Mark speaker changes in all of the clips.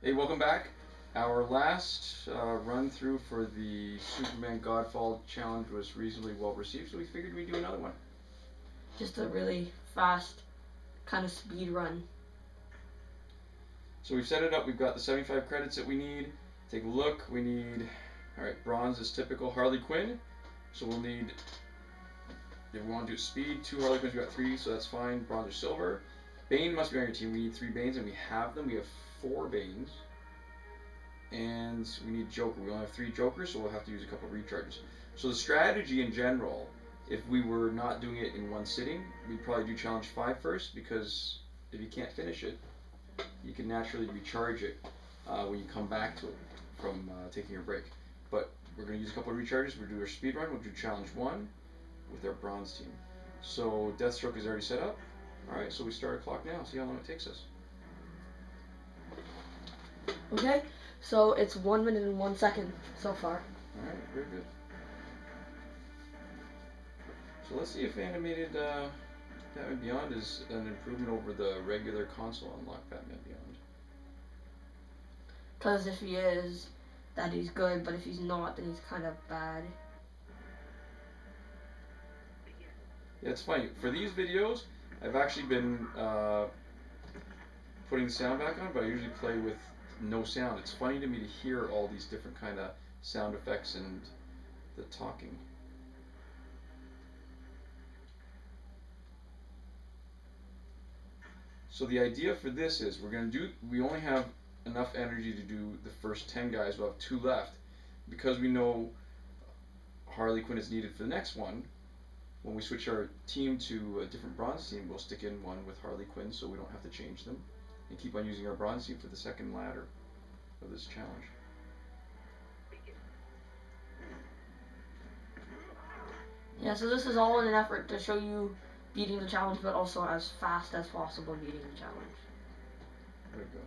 Speaker 1: Hey, welcome back. Our last run through for the Superman Godfall challenge was reasonably well received, so we figured we'd do another one.
Speaker 2: Just a really fast kind of speed run.
Speaker 1: So we've set it up. We've got the 75 credits that we need. Take a look. We need, all right, bronze is typical Harley Quinn. So we'll need, if we want to do speed, 2 Harley Quinns. We've got 3, so that's fine. Bronze or silver. Bane must be on your team. We need 3 Banes, and we have them. We have 4 Banes. And we need Joker. We only have 3 Jokers, so we'll have to use a couple of recharges. So the strategy in general, if we were not doing it in one sitting, we'd probably do challenge 5 first, because if you can't finish it, you can naturally recharge it when you come back to it from taking your break. But we're going to use a couple of recharges. We'll do our speed run. We'll do challenge 1 with our bronze team. So Deathstroke is already set up. Alright, so we start a clock now. See how long it takes us.
Speaker 2: Okay, so it's 1 minute and 1 second so far.
Speaker 1: Alright, very good. So let's see if animated Batman Beyond is an improvement over the regular console unlock Batman Beyond.
Speaker 2: Because if he is, that he's good, but if he's not, then he's kind of bad.
Speaker 1: Yeah, it's funny. For these videos, I've actually been putting the sound back on, but I usually play with no sound. It's funny to me to hear all these different kind of sound effects and the talking. So the idea for this is we only have enough energy to do the first 10 guys. We'll have 2 left. Because we know Harley Quinn is needed for the next one, when we switch our team to a different bronze team, we'll stick in one with Harley Quinn so we don't have to change them, and keep on using our bronze team for the second ladder of this challenge.
Speaker 2: Yeah, so this is all in an effort to show you beating the challenge, but also as fast as possible beating the challenge.
Speaker 1: There we go.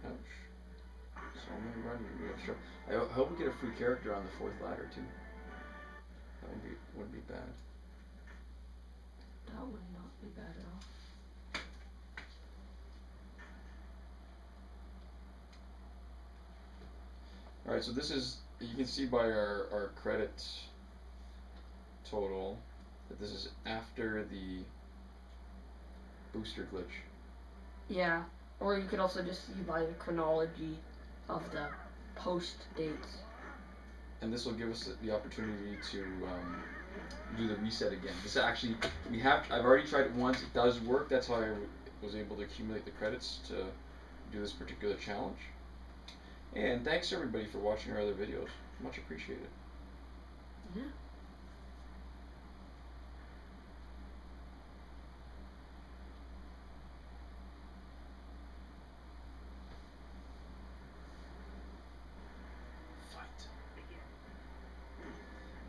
Speaker 1: Ouch. So many running. I hope we get a free character on the 4th ladder too. That wouldn't be bad.
Speaker 2: That would not be bad at all.
Speaker 1: Alright, so this is, you can see by our credit total that this is after the booster glitch.
Speaker 2: Yeah, or you could also just see by the chronology of the post dates.
Speaker 1: And this will give us the opportunity to do the reset again. This actually, I've already tried it once. It does work. That's how I was able to accumulate the credits to do this particular challenge. And thanks everybody for watching our other videos. Much appreciated.
Speaker 2: Yeah.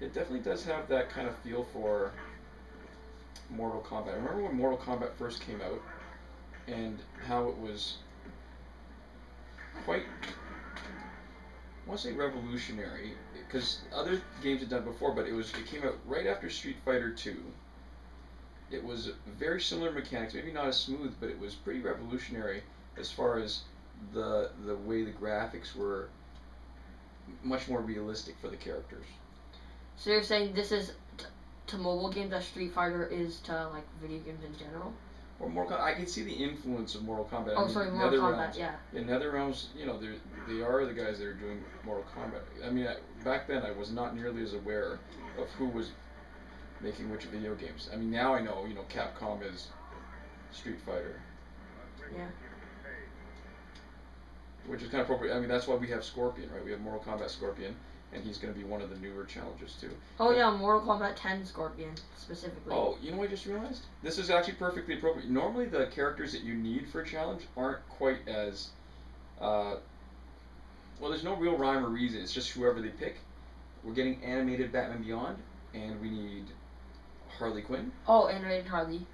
Speaker 1: It definitely does have that kind of feel for Mortal Kombat. I remember when Mortal Kombat first came out and how it was quite, I want to say revolutionary, because other games had done it before, but it came out right after Street Fighter 2. It was very similar mechanics, maybe not as smooth, but it was pretty revolutionary as far as the way the graphics were much more realistic for the characters.
Speaker 2: So you're saying this is to mobile games as Street Fighter is to like video games in general?
Speaker 1: Or Mortal Kombat, I can see the influence of Mortal Kombat.
Speaker 2: Oh, sorry, Mortal Kombat, yeah.
Speaker 1: Yeah, NetherRealms, you know, they are the guys that are doing Mortal Kombat. I mean, back then I was not nearly as aware of who was making which video games. I mean, now I know, you know, Capcom is Street Fighter.
Speaker 2: Yeah.
Speaker 1: Which is kind of appropriate. I mean, that's why we have Scorpion, right? We have Mortal Kombat Scorpion, and he's going to be one of the newer challenges too.
Speaker 2: Oh yeah, Mortal Kombat 10 Scorpion specifically.
Speaker 1: Oh, you know what I just realized? This is actually perfectly appropriate. Normally the characters that you need for a challenge aren't quite as, well, there's no real rhyme or reason. It's just whoever they pick. We're getting animated Batman Beyond, and we need Harley Quinn.
Speaker 2: Oh, animated Harley.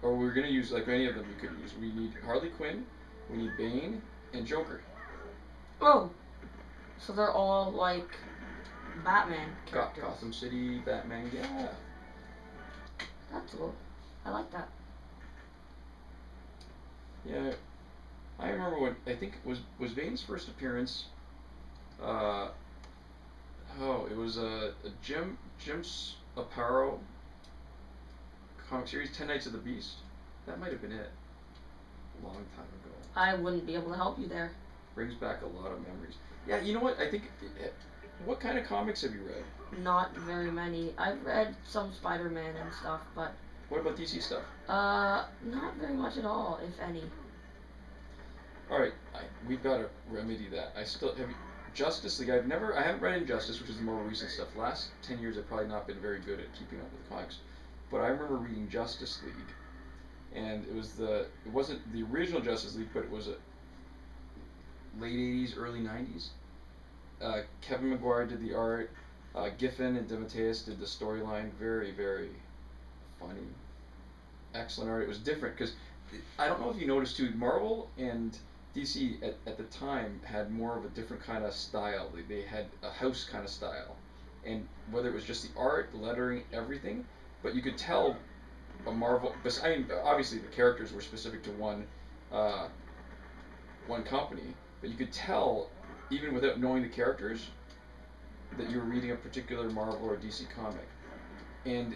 Speaker 1: Or we're going to use, like any of them we could use. We need Harley Quinn, we need Bane, and Joker.
Speaker 2: Oh, so they're all like Batman characters.
Speaker 1: Gotham City, Batman, yeah.
Speaker 2: That's cool. I like that.
Speaker 1: Yeah, I remember when I think it was Vane's first appearance. Uh, oh, it was a Jim's Aparo comic series, 10 Nights of the Beast. That might have been it. A long time ago.
Speaker 2: I wouldn't be able to help you there.
Speaker 1: Brings back a lot of memories. Yeah, you know what? I think. What kind of comics have you read?
Speaker 2: Not very many. I've read some Spider-Man and stuff, but.
Speaker 1: What about DC stuff?
Speaker 2: Not very much at all, if any.
Speaker 1: All right, we've got to remedy that. I still have Justice League. I haven't read Injustice, which is the more recent stuff. The last 10 years, I've probably not been very good at keeping up with comics, but I remember reading Justice League, and it wasn't the original Justice League, but it was a late 80s, early 90s. Kevin Maguire did the art. Giffen and DeMatteis did the storyline. Very, very funny. Excellent art. It was different because I don't know if you noticed too, Marvel and DC at the time had more of a different kind of style. They had a house kind of style. And whether it was just the art, the lettering, everything, but you could tell a Marvel, I mean, obviously the characters were specific to one company, but you could tell, even without knowing the characters, that you were reading a particular Marvel or DC comic. And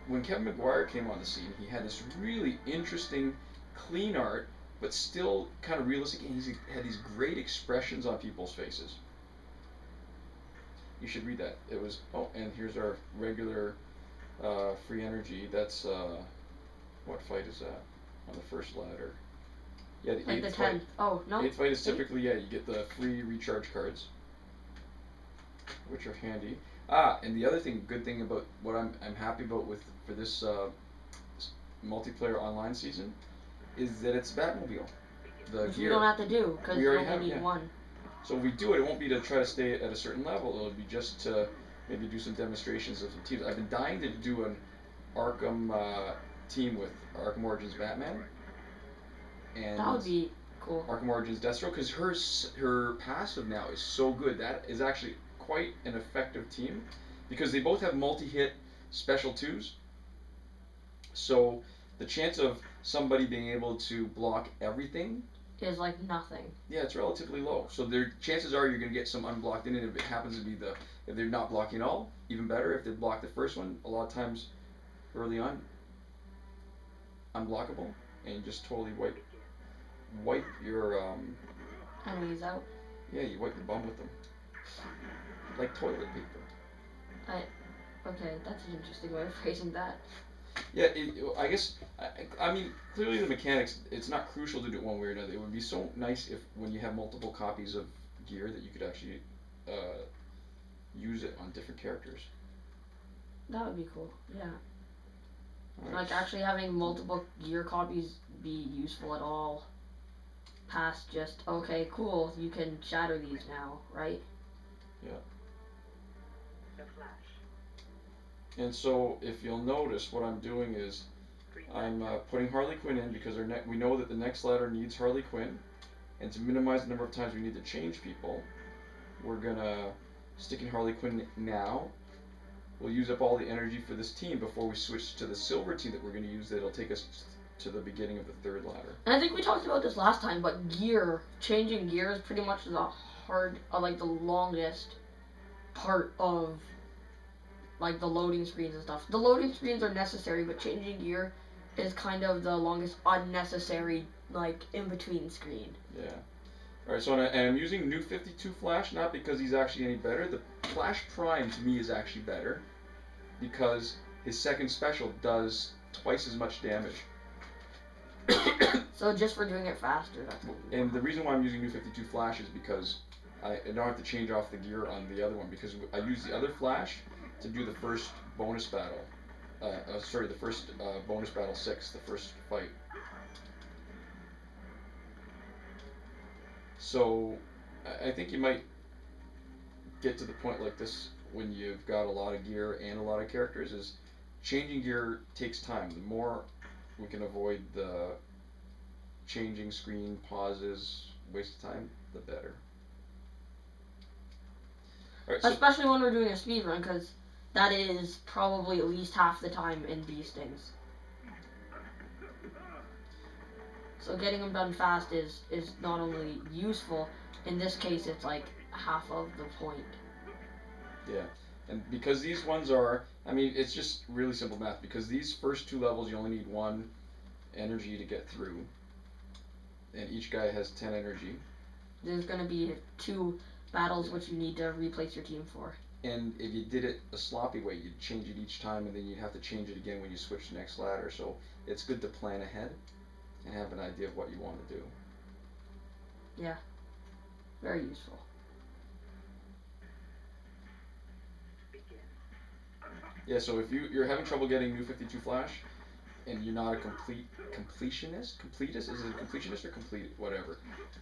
Speaker 1: when Kevin Maguire came on the scene, he had this really interesting, clean art, but still kind of realistic, and he had these great expressions on people's faces. You should read that. It was, oh, and here's our regular free energy. That's, what fight is that? On the first ladder. Yeah, the
Speaker 2: like
Speaker 1: 8th
Speaker 2: the 10th.
Speaker 1: fight.
Speaker 2: Oh, no.
Speaker 1: 8th fight is typically, yeah, you get the free recharge cards, which are handy. And the other thing, good thing about what I'm happy about for this multiplayer online season is that it's Batmobile. The
Speaker 2: Which
Speaker 1: gear.
Speaker 2: we don't have to do, because you only need one.
Speaker 1: So if we do it, it won't be to try to stay at a certain level. It'll be just to maybe do some demonstrations of some teams. I've been dying to do an Arkham team with Arkham Origins Batman. And
Speaker 2: that would be cool.
Speaker 1: Arkham Origins Deathstroke, because her passive now is so good. That is actually quite an effective team, because they both have multi-hit special 2s. So the chance of somebody being able to block everything
Speaker 2: is like nothing.
Speaker 1: Yeah, it's relatively low. So chances are you're going to get some unblocked in it. If it happens to be if they're not blocking at all, even better. If they block the first one, a lot of times early on, unblockable, and you just totally wipe your
Speaker 2: enemies out.
Speaker 1: Yeah, you wipe your bum with them, like toilet paper.
Speaker 2: Okay, that's an interesting way of phrasing that.
Speaker 1: Yeah, I guess, I mean, clearly the mechanics, it's not crucial to do it one way or another. It would be so nice if, when you have multiple copies of gear, that you could actually use it on different characters.
Speaker 2: That would be cool, yeah.
Speaker 1: Right.
Speaker 2: Like, actually having multiple gear copies be useful at all, past just, okay, cool, you can shatter these now, right?
Speaker 1: Yeah. And so, if you'll notice, what I'm doing is I'm putting Harley Quinn in because we know that the next ladder needs Harley Quinn, and to minimize the number of times we need to change people, we're gonna stick in Harley Quinn now. We'll use up all the energy for this team before we switch to the silver team that we're gonna use. That'll take us to the beginning of the third ladder.
Speaker 2: And I think we talked about this last time, but changing gear is pretty much the like the longest part of like the loading screens and stuff. The loading screens are necessary, but changing gear is kind of the longest unnecessary, like, in-between screen.
Speaker 1: Yeah. Alright, so I'm using New 52 Flash, not because he's actually any better. The Flash Prime, to me, is actually better, because his second special does twice as much damage.
Speaker 2: So just for doing it faster, that's what
Speaker 1: And the reason why I'm using New 52 Flash is because I don't have to change off the gear on the other one, because I use the other Flash to do the first bonus battle. The first bonus battle 6, the first fight. So, I think you might get to the point like this when you've got a lot of gear and a lot of characters, is changing gear takes time. The more we can avoid the changing screen, pauses, waste of time, the better. All right,
Speaker 2: especially when we're doing a speed run, because that is probably at least half the time in these things. So getting them done fast is not only useful. In this case, it's like half of the point.
Speaker 1: Yeah, and because these ones are, I mean, it's just really simple math. Because these first 2 levels, you only need 1 energy to get through, and each guy has 10 energy.
Speaker 2: There's gonna be 2 battles which you need to replace your team for.
Speaker 1: And if you did it a sloppy way, you'd change it each time, and then you'd have to change it again when you switch to the next ladder. So it's good to plan ahead and have an idea of what you want to do.
Speaker 2: Yeah, very useful.
Speaker 1: Yeah, so if you're having trouble getting New 52 Flash, and you're not a completionist, is it a completionist or complete, whatever?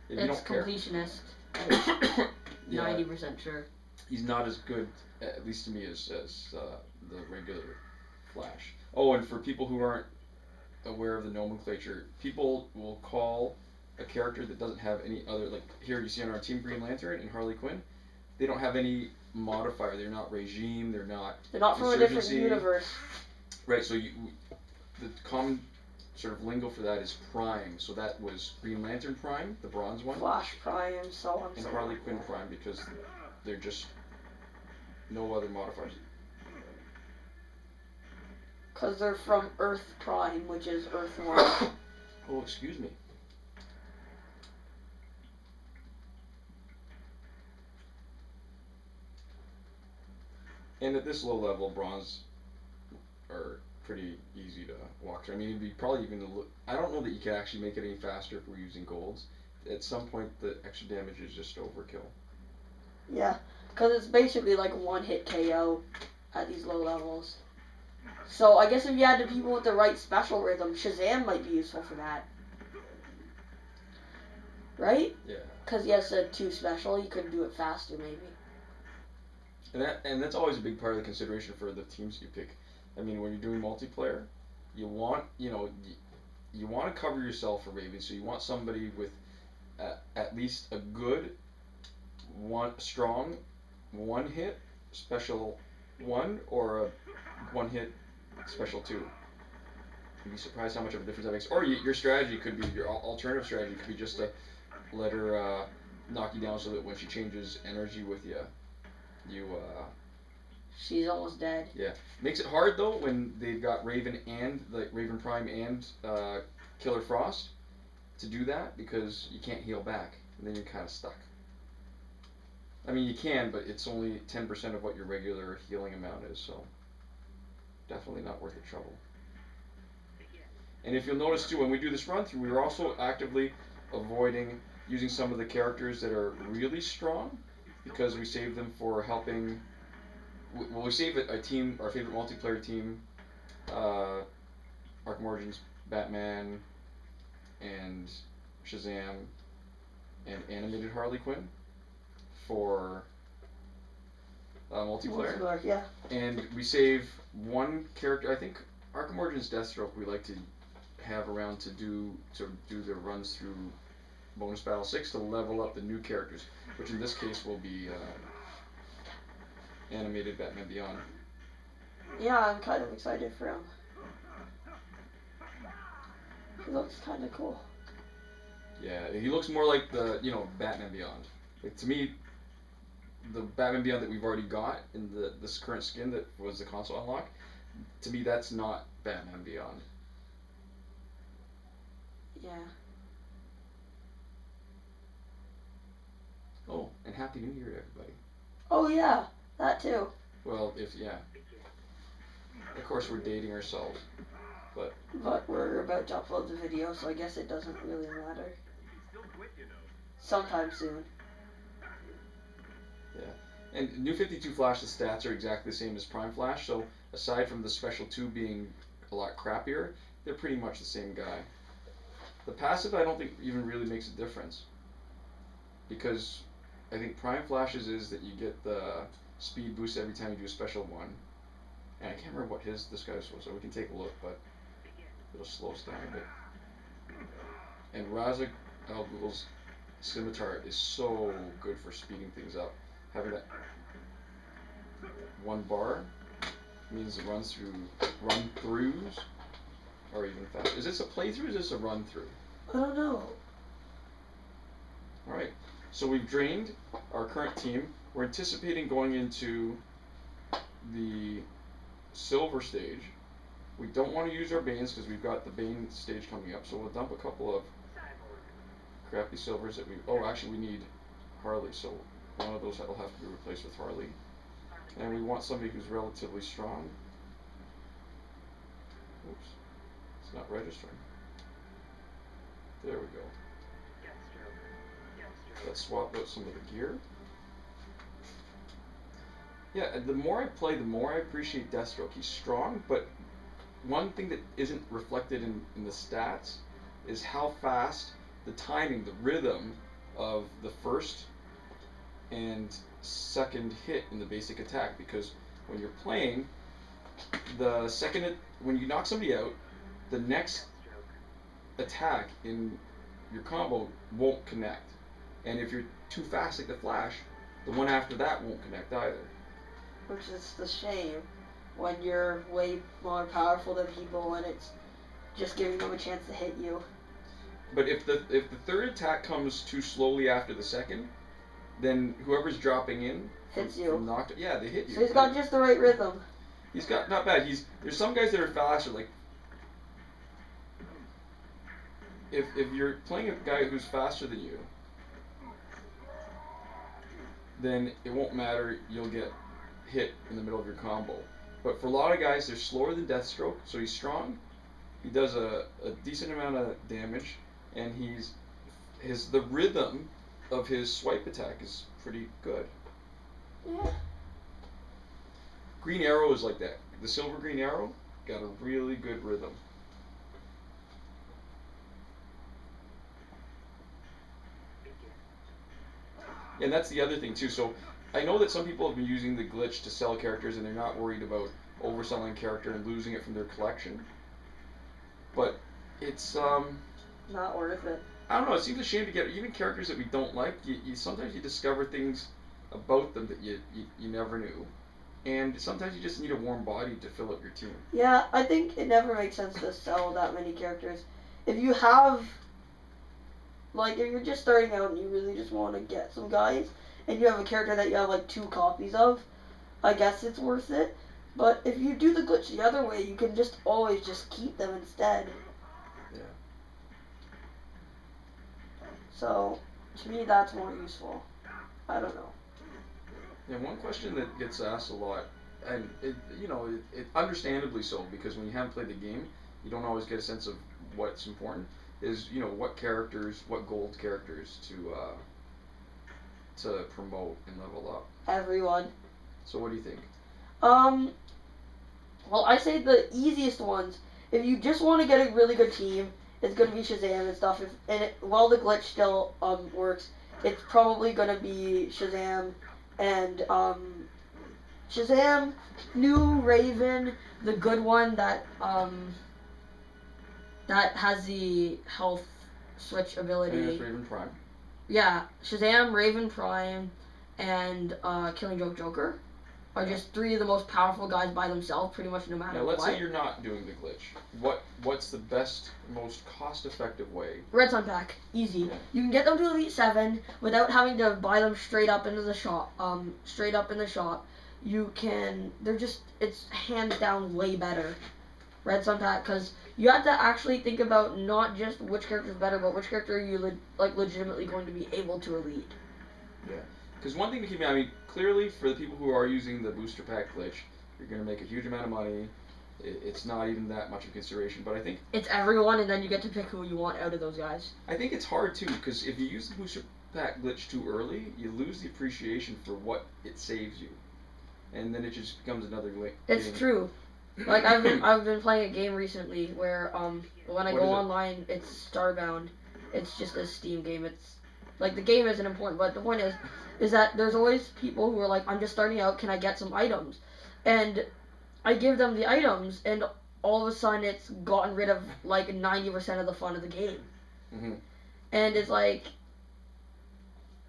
Speaker 1: If you
Speaker 2: It's
Speaker 1: don't care.
Speaker 2: completionist.
Speaker 1: Yeah,
Speaker 2: 90% sure.
Speaker 1: he's not as good, at least to me, as the regular Flash. Oh, and for people who aren't aware of the nomenclature, people will call a character that doesn't have any other, like here you see on our team Green Lantern and Harley Quinn, they don't have any modifier. They're not regime. They're not
Speaker 2: from a different universe.
Speaker 1: Right. So the common sort of lingo for that is Prime. So that was Green Lantern Prime, the bronze one.
Speaker 2: Flash Prime, so on.
Speaker 1: And Harley Quinn Prime, because they're just no other modifiers.
Speaker 2: Because they're from Earth Prime, which is Earth 1.
Speaker 1: Oh, excuse me. And at this low level, bronze are pretty easy to walk through. I mean, it'd be probably even I don't know that you can actually make it any faster if we're using golds. At some point, the extra damage is just overkill.
Speaker 2: Yeah, because it's basically like 1-hit KO at these low levels. So I guess if you had the people with the right special rhythm, Shazam might be useful for that. Right?
Speaker 1: Yeah.
Speaker 2: Because he has a 2 special, you could do it faster maybe.
Speaker 1: And that's always a big part of the consideration for the teams you pick. I mean, when you're doing multiplayer, you want you want to cover yourself for Raven, so you want somebody with at least a good strong 1-hit special 1 or a 1-hit special 2. You'd be surprised how much of a difference that makes. Or your strategy could be, your alternative strategy could be just to let her knock you down so that when she changes energy with you,
Speaker 2: she's almost dead.
Speaker 1: Yeah. Makes it hard though when they've got Raven and like Raven Prime and Killer Frost to do that, because you can't heal back and then you're kind of stuck. I mean, you can, but it's only 10% of what your regular healing amount is, so definitely not worth the trouble. And if you'll notice too, when we do this run through, we're also actively avoiding using some of the characters that are really strong, because we save them for helping. Well, we save a team, our favorite multiplayer team, Arkham Origins, Batman, and Shazam, and animated Harley Quinn for multiplayer.
Speaker 2: Yeah.
Speaker 1: And we save one character. I think Arkham Origins Deathstroke we like to have around to do the runs through Bonus Battle 6 to level up the new characters, which in this case will be animated Batman Beyond.
Speaker 2: Yeah, I'm kind of excited for him. He looks kind of cool.
Speaker 1: Yeah, he looks more like the Batman Beyond. Like, to me, the Batman Beyond that we've already got in this current skin that was the console unlock, to me that's not Batman Beyond.
Speaker 2: Yeah.
Speaker 1: Oh, and Happy New Year to everybody.
Speaker 2: Oh yeah, that too.
Speaker 1: Well, of course we're dating ourselves, but
Speaker 2: we're about to upload the video, so I guess it doesn't really matter. Sometime soon.
Speaker 1: Yeah, and New 52 Flash, the stats are exactly the same as Prime Flash, so aside from the Special 2 being a lot crappier, they're pretty much the same guy. The passive I don't think even really makes a difference, because I think Prime Flash's is that you get the speed boost every time you do a special 1. And I can't remember what this guy's was, so we can take a look, but it'll slow us down a bit. And Raza Al Ghul's Scimitar is so good for speeding things up. Having that 1 bar means it run-throughs are even faster. Is this a playthrough or is this a run-through?
Speaker 2: I don't know.
Speaker 1: Alright, so we've drained our current team. We're anticipating going into the silver stage. We don't want to use our Banes because we've got the Bane stage coming up, so we'll dump a couple of crappy silvers that we... Oh, actually we need Harley, so one of those will have to be replaced with Harley. And we want somebody who's relatively strong. Oops, it's not registering. There we go. Let's swap out some of the gear. Yeah, the more I play, the more I appreciate Deathstroke. He's strong, but one thing that isn't reflected in the stats is how fast the timing, the rhythm of the first and second hit in the basic attack. Because when you're playing, the second when you knock somebody out, the next attack in your combo won't connect. And if you're too fast like the Flash, the one after that won't connect either.
Speaker 2: Which is the shame when you're way more powerful than people and it's just giving them a chance to hit you.
Speaker 1: But if the third attack comes too slowly after the second, then whoever's dropping in
Speaker 2: hits you.
Speaker 1: Yeah, they hit you.
Speaker 2: So he's got just the right rhythm.
Speaker 1: He's got not bad. There's some guys that are faster. Like if you're playing a guy who's faster than you, then it won't matter. You'll get hit in the middle of your combo. But for a lot of guys, they're slower than Deathstroke, so he's strong. He does a decent amount of damage, and the rhythm of his swipe attack is pretty good.
Speaker 2: Yeah.
Speaker 1: Green Arrow is like that. The Silver Green Arrow got a really good rhythm. And that's the other thing too. So I know that some people have been using the glitch to sell characters and they're not worried about overselling a character and losing it from their collection. But it's
Speaker 2: not worth it.
Speaker 1: I don't know, it seems a shame to get even characters that we don't like. You sometimes you discover things about them that you never knew. And sometimes you just need a warm body to fill up your team.
Speaker 2: Yeah, I think it never makes sense to sell that many characters. If you have, like, if you're just starting out and you really just want to get some guys, and you have a character that you have, like, 2 copies of, I guess it's worth it. But if you do the glitch the other way, you can just always just keep them instead.
Speaker 1: Yeah.
Speaker 2: So, to me, that's more useful. I don't know.
Speaker 1: Yeah, one question that gets asked a lot, and it understandably so, because when you haven't played the game, you don't always get a sense of what's important, is, what characters, what gold characters to promote and level up.
Speaker 2: Everyone.
Speaker 1: So what do you think?
Speaker 2: Well, I say the easiest ones, if you just want to get a really good team, it's going to be Shazam and stuff. While the glitch still works, it's probably going to be Shazam and Shazam, new Raven, the good one that has the health switch ability.
Speaker 1: And it's Raven Prime.
Speaker 2: Yeah, Shazam, Raven Prime, and Killing Joker are just 3 of the most powerful guys by themselves, pretty much no matter what.
Speaker 1: Now, let's say you're not doing the glitch. What's the best, most cost-effective way?
Speaker 2: Red Sun Pack, easy. Yeah. You can get them to Elite 7 without having to buy them straight up into the shop. Straight up in the shop. You can. It's hands down way better. Red Sun Pack, because you have to actually think about not just which character is better, but which character are you legitimately going to be able to elite.
Speaker 1: Yeah. Because one thing to keep in mind, clearly for the people who are using the booster pack glitch, you're going to make a huge amount of money. It's not even that much of consideration, but I think
Speaker 2: it's everyone, and then you get to pick who you want out of those guys.
Speaker 1: I think it's hard too, because if you use the booster pack glitch too early, you lose the appreciation for what it saves you, and then it just becomes another glitch.
Speaker 2: It's true. Like I've been playing a game recently where when I go online, it's Starbound. It's just a Steam game. It's like the game isn't important, but the point is that there's always people who are like, I'm just starting out, can I get some items? And I give them the items, and all of a sudden it's gotten rid of like 90% of the fun of the game.
Speaker 1: Mm-hmm.
Speaker 2: And it's like,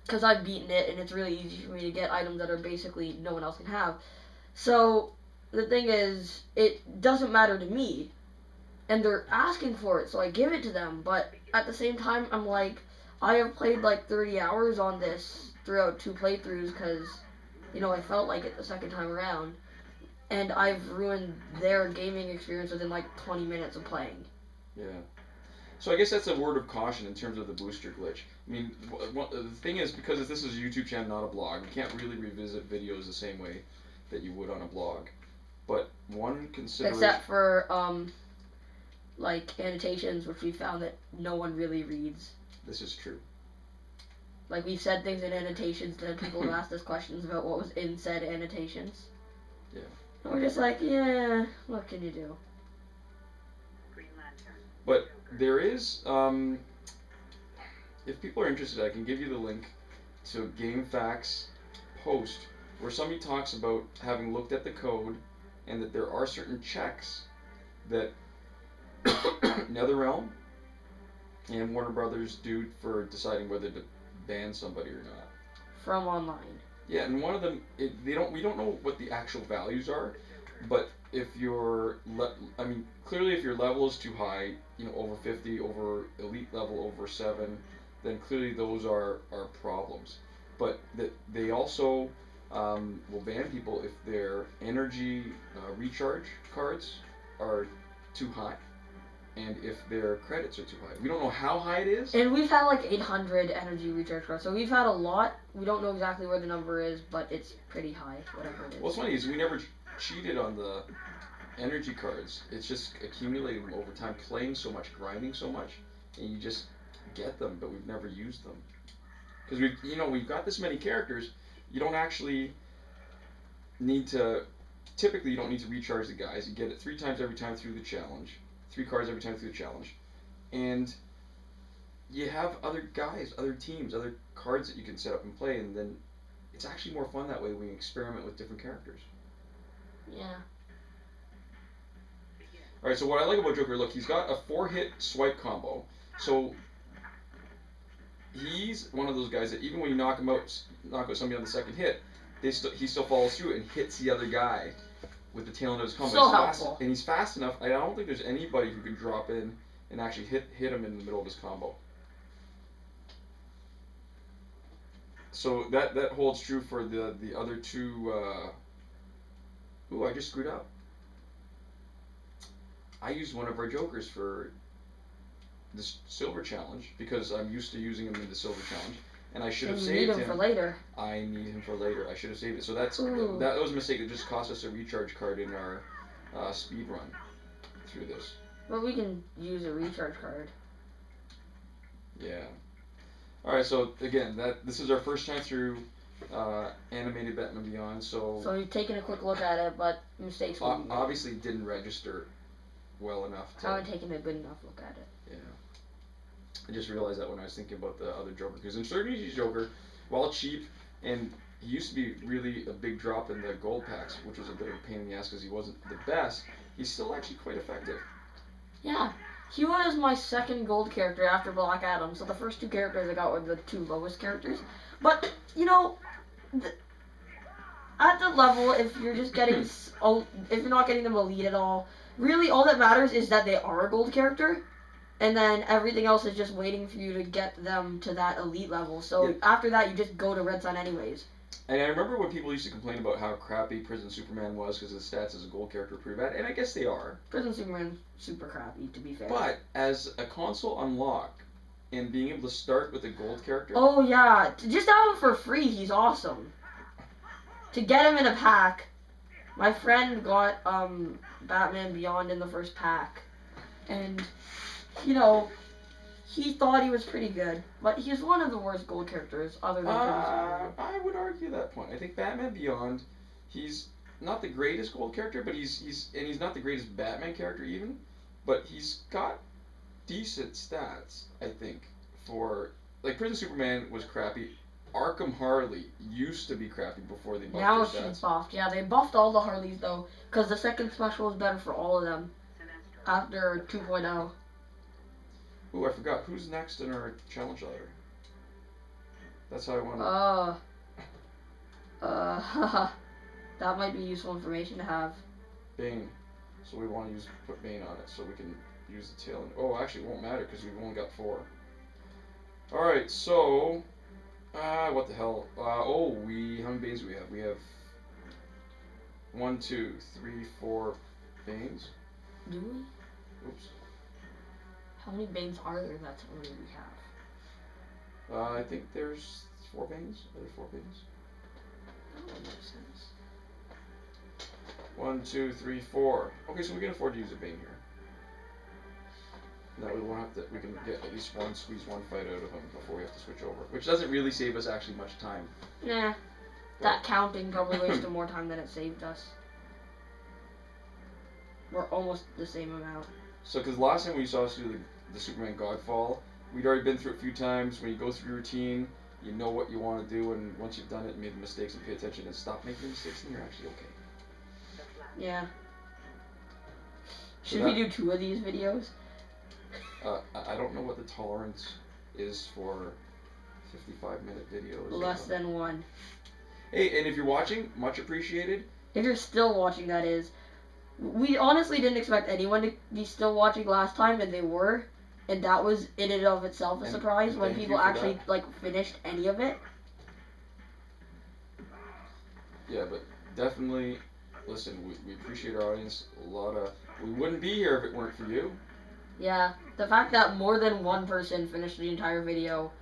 Speaker 2: because I've beaten it, and it's really easy for me to get items that are basically no one else can have. So the thing is, it doesn't matter to me, and they're asking for it, so I give it to them, but at the same time, I'm like, I have played like 30 hours on this throughout 2 playthroughs because, you know, I felt like it the second time around. And I've ruined their gaming experience within like 20 minutes of playing.
Speaker 1: Yeah. So I guess that's a word of caution in terms of the booster glitch. I mean, the thing is, because this is a YouTube channel, not a blog, you can't really revisit videos the same way that you would on a blog. But one consideration...
Speaker 2: Except for, like, annotations, which we found that no one really reads.
Speaker 1: This is true.
Speaker 2: Like, we've said things in annotations, and people have asked us questions about what was in said annotations.
Speaker 1: Yeah.
Speaker 2: And we're just like, yeah, what can you do?
Speaker 1: But there is, if people are interested, I can give you the link to a GameFAQs post where somebody talks about having looked at the code and that there are certain checks that NetherRealm and Warner Brothers do for deciding whether to ban somebody or not.
Speaker 2: From online.
Speaker 1: Yeah, and one of them, we don't know what the actual values are, but if your, clearly if your level is too high, you know, over 50, over elite level, over 7, then clearly those are problems. But they also will ban people if their energy recharge cards are too high, and if their credits are too high. We don't know how high it is.
Speaker 2: And we've had like 800 energy recharge cards, so we've had a lot. We don't know exactly where the number is, but it's pretty high, whatever it is.
Speaker 1: What's funny is we never cheated on the energy cards. It's just accumulating them over time, playing so much, grinding so much, and you just get them, but we've never used them. Because we've got this many characters, you don't actually need to, typically you don't need to recharge the guys. You get it 3 times every time through the challenge, 3 cards every time through the challenge, and you have other guys, other teams, other cards that you can set up and play, and then it's actually more fun that way when you experiment with different characters.
Speaker 2: Yeah.
Speaker 1: Alright, so what I like about Joker, look, he's got a 4-hit swipe combo. So he's one of those guys that even when you knock out somebody on the second hit, he still follows through and hits the other guy with the tail end of his combo.
Speaker 2: So helpful.
Speaker 1: And he's fast enough. I don't think there's anybody who can drop in and actually hit him in the middle of his combo. So that holds true for the other two. Ooh, I just screwed up. I used one of our jokers for this silver challenge because I'm used to using him in the silver challenge, and I should have saved him.
Speaker 2: You need him for later.
Speaker 1: I need him for later. I should have saved it. So that was a mistake. It just cost us a recharge card in our speed run through this.
Speaker 2: But we can use a recharge card.
Speaker 1: Yeah. All right. So again, this is our first time through animated Batman Beyond. So
Speaker 2: we've taken a quick look at it, but mistakes will be made.
Speaker 1: Obviously didn't register well enough to...
Speaker 2: I haven't taken a good enough look at it.
Speaker 1: Yeah. I just realized that when I was thinking about the other Joker. Because in Certainty's Joker, while cheap, and he used to be really a big drop in the gold packs, which was a bit of a pain in the ass because he wasn't the best, he's still actually quite effective.
Speaker 2: Yeah. He was my second gold character after Black Adam, so the first 2 characters I got were the 2 lowest characters. But, you know... at the level, if you're just getting... if you're not getting them elite at all... really, all that matters is that they are a gold character, and then everything else is just waiting for you to get them to that elite level. So yeah. After that, you just go to Red Sun anyways.
Speaker 1: And I remember when people used to complain about how crappy Prison Superman was because his stats as a gold character were pretty bad, and I guess they are.
Speaker 2: Prison Superman's super crappy, to be fair.
Speaker 1: But as a console unlock, and being able to start with a gold character...
Speaker 2: oh yeah, just have him for free, he's awesome. To get him in a pack... my friend got Batman Beyond in the first pack, and, you know, he thought he was pretty good, but he's one of the worst gold characters other than
Speaker 1: I would argue that point. I think Batman Beyond, he's not the greatest gold character, but he's not the greatest Batman character even, but he's got decent stats, I think, for, like, Prison Superman was crappy. Arkham Harley used to be crappy before they buffed
Speaker 2: now
Speaker 1: their stats.
Speaker 2: she's buffed. Yeah, they buffed all the Harleys though, because the second special is better for all of them after 2.0.
Speaker 1: Ooh, I forgot. Who's next in our challenge ladder? That's how I want to...
Speaker 2: that might be useful information to have.
Speaker 1: Bane. So we want to put Bane on it so we can use the tail end. Oh, actually, it won't matter because we've only got 4. All right, so what the hell? How many veins do we have? We have 1, 2, 3, 4 veins.
Speaker 2: Do we?
Speaker 1: Oops.
Speaker 2: How many veins are there? That's what we have.
Speaker 1: I think there's 4 veins. Are there 4 veins?
Speaker 2: That would make sense.
Speaker 1: 1, 2, 3, 4. Okay, so we can afford to use a vein here. That we won't have to. We can get at least squeeze one fight out of him before we have to switch over, which doesn't really save us actually much time.
Speaker 2: Nah, that counting probably wasted more time than it saved us. We're almost the same amount.
Speaker 1: So, because last time we saw us do the Superman Godfall, we'd already been through it a few times. When you go through your routine, you know what you want to do, and once you've done it, made the mistakes, and pay attention and stop making mistakes, and you're actually okay.
Speaker 2: Yeah.
Speaker 1: So
Speaker 2: Should we do 2 of these videos?
Speaker 1: I don't know what the tolerance is for 55-minute videos.
Speaker 2: Less than 1.
Speaker 1: Hey, and if you're watching, much appreciated.
Speaker 2: If you're still watching, that is. We honestly didn't expect anyone to be still watching last time, and they were. And that was in and of itself a surprise when people actually finished any of it.
Speaker 1: Yeah, but definitely, listen, we appreciate our audience. We wouldn't be here if it weren't for you.
Speaker 2: Yeah, the fact that more than one person finished the entire video,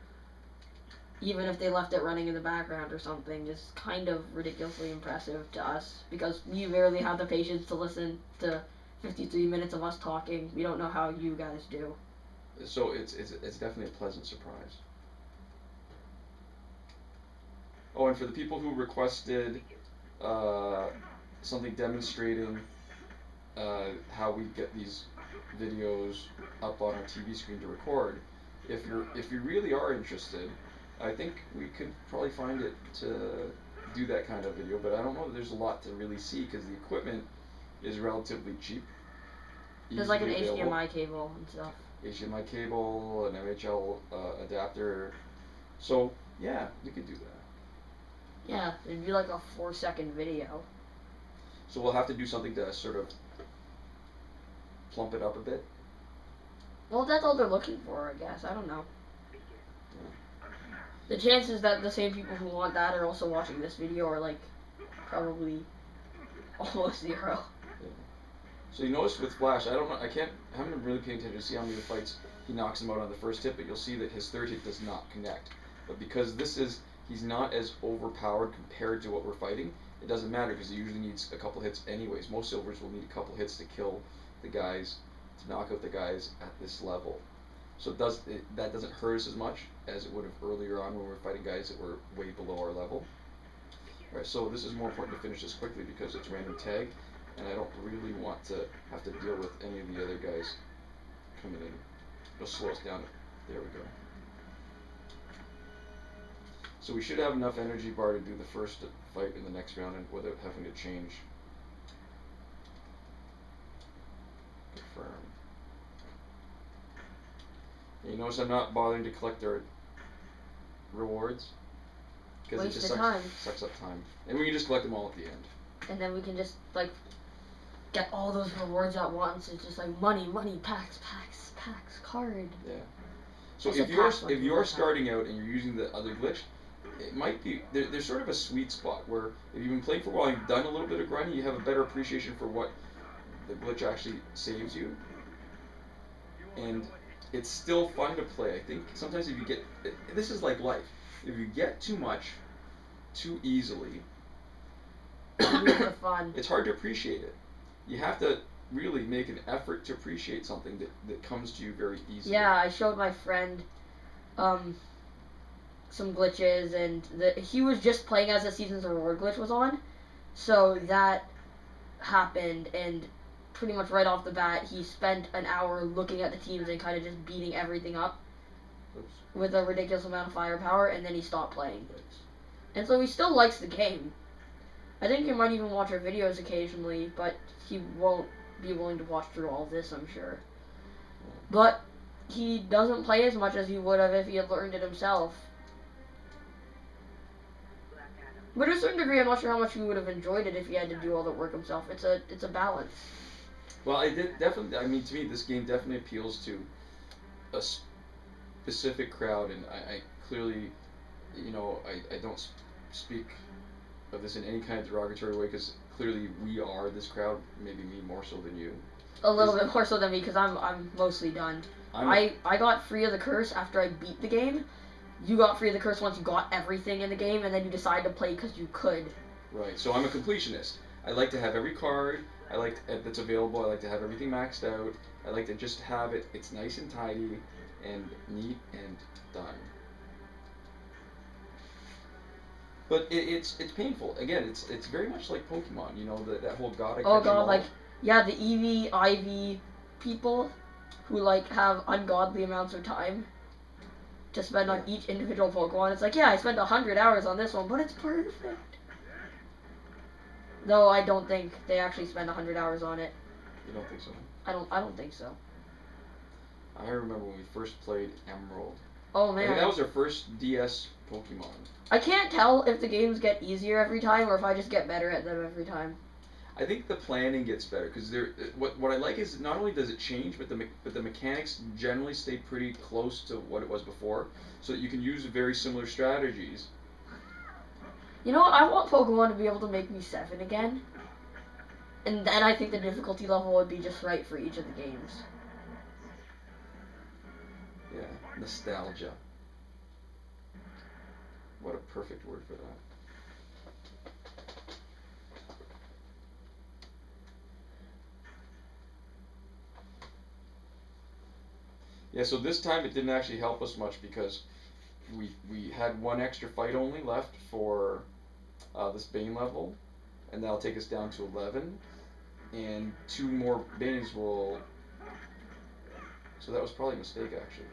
Speaker 2: even if they left it running in the background or something, is kind of ridiculously impressive to us, because we rarely have the patience to listen to 53 minutes of us talking. We don't know how you guys do.
Speaker 1: So it's definitely a pleasant surprise. Oh, and for the people who requested something demonstrating how we get these videos up on our TV screen to record, if you really are interested, I think we could probably find it to do that kind of video, but I don't know that there's a lot to really see because the equipment is relatively cheap.
Speaker 2: There's like an HDMI cable and stuff.
Speaker 1: HDMI cable, an MHL adapter. So, yeah, we could do that.
Speaker 2: Yeah, it'd be like a 4-second video.
Speaker 1: So we'll have to do something to sort of plump it up a bit.
Speaker 2: Well, that's all they're looking for, I guess. I don't know. The chances that the same people who want that are also watching this video are like probably almost 0.
Speaker 1: Yeah. So you notice with Flash, I haven't been really paying attention to see how many of the fights he knocks him out on the first hit, but you'll see that his third hit does not connect. But because he's not as overpowered compared to what we're fighting, it doesn't matter because he usually needs a couple hits anyways. Most silvers will need a couple hits to kill the guys, to knock out the guys at this level. So that doesn't hurt us as much as it would have earlier on when we were fighting guys that were way below our level. Alright, so this is more important to finish this quickly because it's random tag, and I don't really want to have to deal with any of the other guys coming in. It'll slow us down. There we go. So we should have enough energy bar to do the first fight in the next round and without having to change. Confirm. You notice I'm not bothering to collect our rewards because it just sucks up time. And we can just collect them all at the end.
Speaker 2: And then we can just get all those rewards at once. It's just like money, packs, card.
Speaker 1: Yeah. So if you're starting out and you're using the other glitch, it might be there's sort of a sweet spot where if you've been playing for a while, you've done a little bit of grinding, you have a better appreciation for what the glitch actually saves you, and it's still fun to play. I think sometimes if you get this is like life. If you get too much too easily, it's hard to appreciate it. You have to really make an effort to appreciate something that comes to you very easily.
Speaker 2: Yeah, I showed my friend some glitches, and he was just playing as the Seasons of Reward glitch was on, so that happened, and pretty much right off the bat, he spent an hour looking at the teams and kind of just beating everything up with a ridiculous amount of firepower, and then he stopped playing. And so he still likes the game. I think he might even watch our videos occasionally, but he won't be willing to watch through all this, I'm sure. But he doesn't play as much as he would have if he had learned it himself. But to a certain degree, I'm not sure how much he would have enjoyed it if he had to do all the work himself. It's a balance.
Speaker 1: Well, it did definitely. I mean, to me, this game definitely appeals to a specific crowd, and I clearly, I don't speak of this in any kind of derogatory way because clearly we are this crowd. Maybe me more so than you.
Speaker 2: A little bit more so than me because I'm mostly done. I got free of the curse after I beat the game. You got free of the curse once you got everything in the game, and then you decided to play because you could.
Speaker 1: Right. So I'm a completionist. I like to have every card. I like that's available. I like to have everything maxed out. I like to just have it. It's nice and tidy, and neat and done. But it's painful. Again, it's very much like Pokemon. You know that whole God. I
Speaker 2: Oh
Speaker 1: catch 'em
Speaker 2: god,
Speaker 1: all.
Speaker 2: like yeah, the EV, IV people who like have ungodly amounts of time to spend on each individual Pokemon. It's like, yeah, I spent 100 hours on this one, but it's perfect. Though I don't think they actually spend 100 hours on it.
Speaker 1: You don't think so?
Speaker 2: I don't think so.
Speaker 1: I remember when we first played Emerald.
Speaker 2: Oh
Speaker 1: I
Speaker 2: man.
Speaker 1: think that was our first DS Pokemon.
Speaker 2: I can't tell if the games get easier every time or if I just get better at them every time.
Speaker 1: I think the planning gets better because what I like is not only does it change, but the mechanics generally stay pretty close to what it was before, so that you can use very similar strategies.
Speaker 2: You know what? I want Pokemon to be able to make me 7 again, and then I think the difficulty level would be just right for each of the games.
Speaker 1: Yeah, nostalgia. What a perfect word for that. Yeah, so this time it didn't actually help us much because we had one extra fight only left for this Bane level, and that'll take us down to 11, and 2 more Banes will. So that was probably a mistake actually.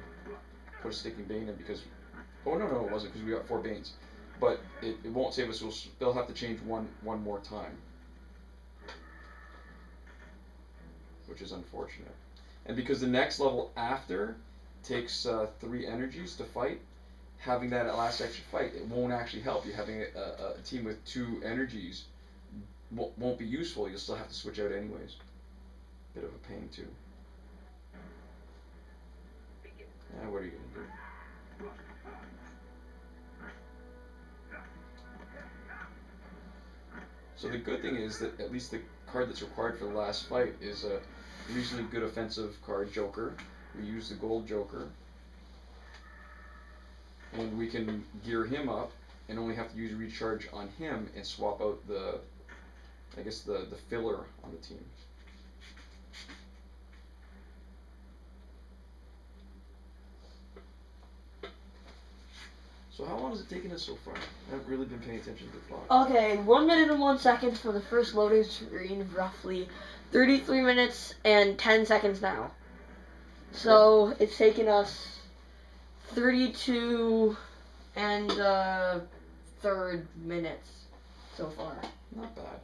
Speaker 1: Put a sticking Bane in because. Oh no, it wasn't because we got 4 Banes, but it won't save us. We'll still have to change one more time, which is unfortunate. And because the next level after takes 3 energies to fight, having that last extra fight, it won't actually help you. Having a team with 2 energies won't be useful. You'll still have to switch out anyways. Bit of a pain too. Yeah, what are you gonna do? So the good thing is that at least the card that's required for the last fight is a reasonably good offensive card, Joker. We use the gold Joker. And we can gear him up and only have to use recharge on him and swap out the filler on the team. So how long has it taken us so far? I haven't really been paying attention to the clock.
Speaker 2: Okay, 1 minute and 1 second for the first loading screen, roughly 33 minutes and 10 seconds now. So it's taken us 32 and third minutes so far.
Speaker 1: Not bad.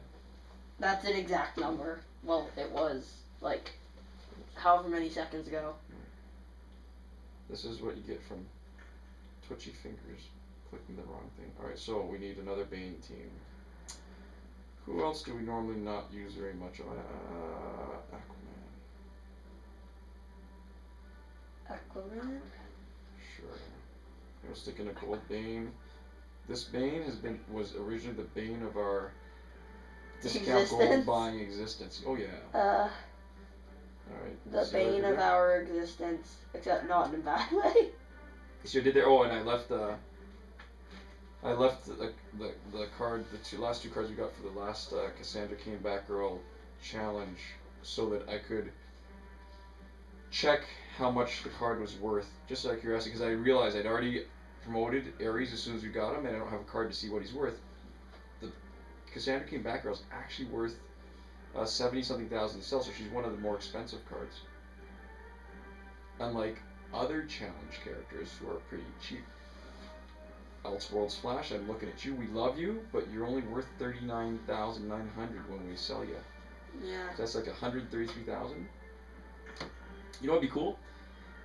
Speaker 2: That's an exact number. Well, it was like however many seconds ago.
Speaker 1: This is what you get from twitchy fingers clicking the wrong thing. Alright, so we need another Bane team. Who else do we normally not use very much of?
Speaker 2: Aquaman?
Speaker 1: Sure. We'll stick in a gold Bane. This Bane was originally the Bane of our discount gold buying existence. Oh yeah. Alright.
Speaker 2: The Bane of our existence, except not in a bad way.
Speaker 1: So I did there. Oh, and I left the card, last two cards we got for the last Cassandra Cain Batgirl challenge, so that I could check how much the card was worth, just out of curiosity, because I realized I'd already promoted Ares as soon as we got him, and I don't have a card to see what he's worth. The Cassandra Cain Batgirl is actually worth 70-something thousand to sell, so she's one of the more expensive cards. Unlike other challenge characters who are pretty cheap. Elseworlds Flash, I'm looking at you. We love you, but you're only worth 39,900 when we sell you.
Speaker 2: Yeah. So
Speaker 1: that's like 133,000. You know what'd be cool?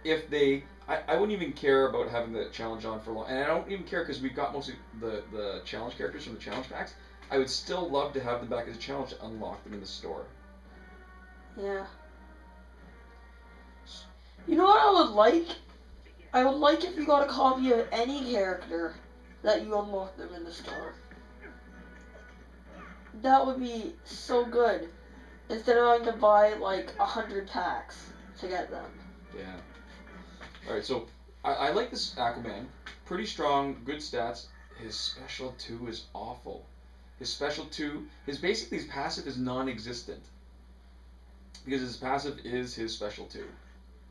Speaker 1: If they, I wouldn't even care about having the challenge on for long, and I don't even care because we got most of the challenge characters from the challenge packs. I would still love to have them back as a challenge to unlock them in the store.
Speaker 2: Yeah. You know what I would like? I would like if you got a copy of any character that you unlock them in the store. That would be so good. Instead of having to buy like 100 packs to get them.
Speaker 1: Yeah. Alright, so I like this Aquaman. Pretty strong, good stats. His special 2 is awful. His special 2, basically his passive is non-existent. Because his passive is his special 2.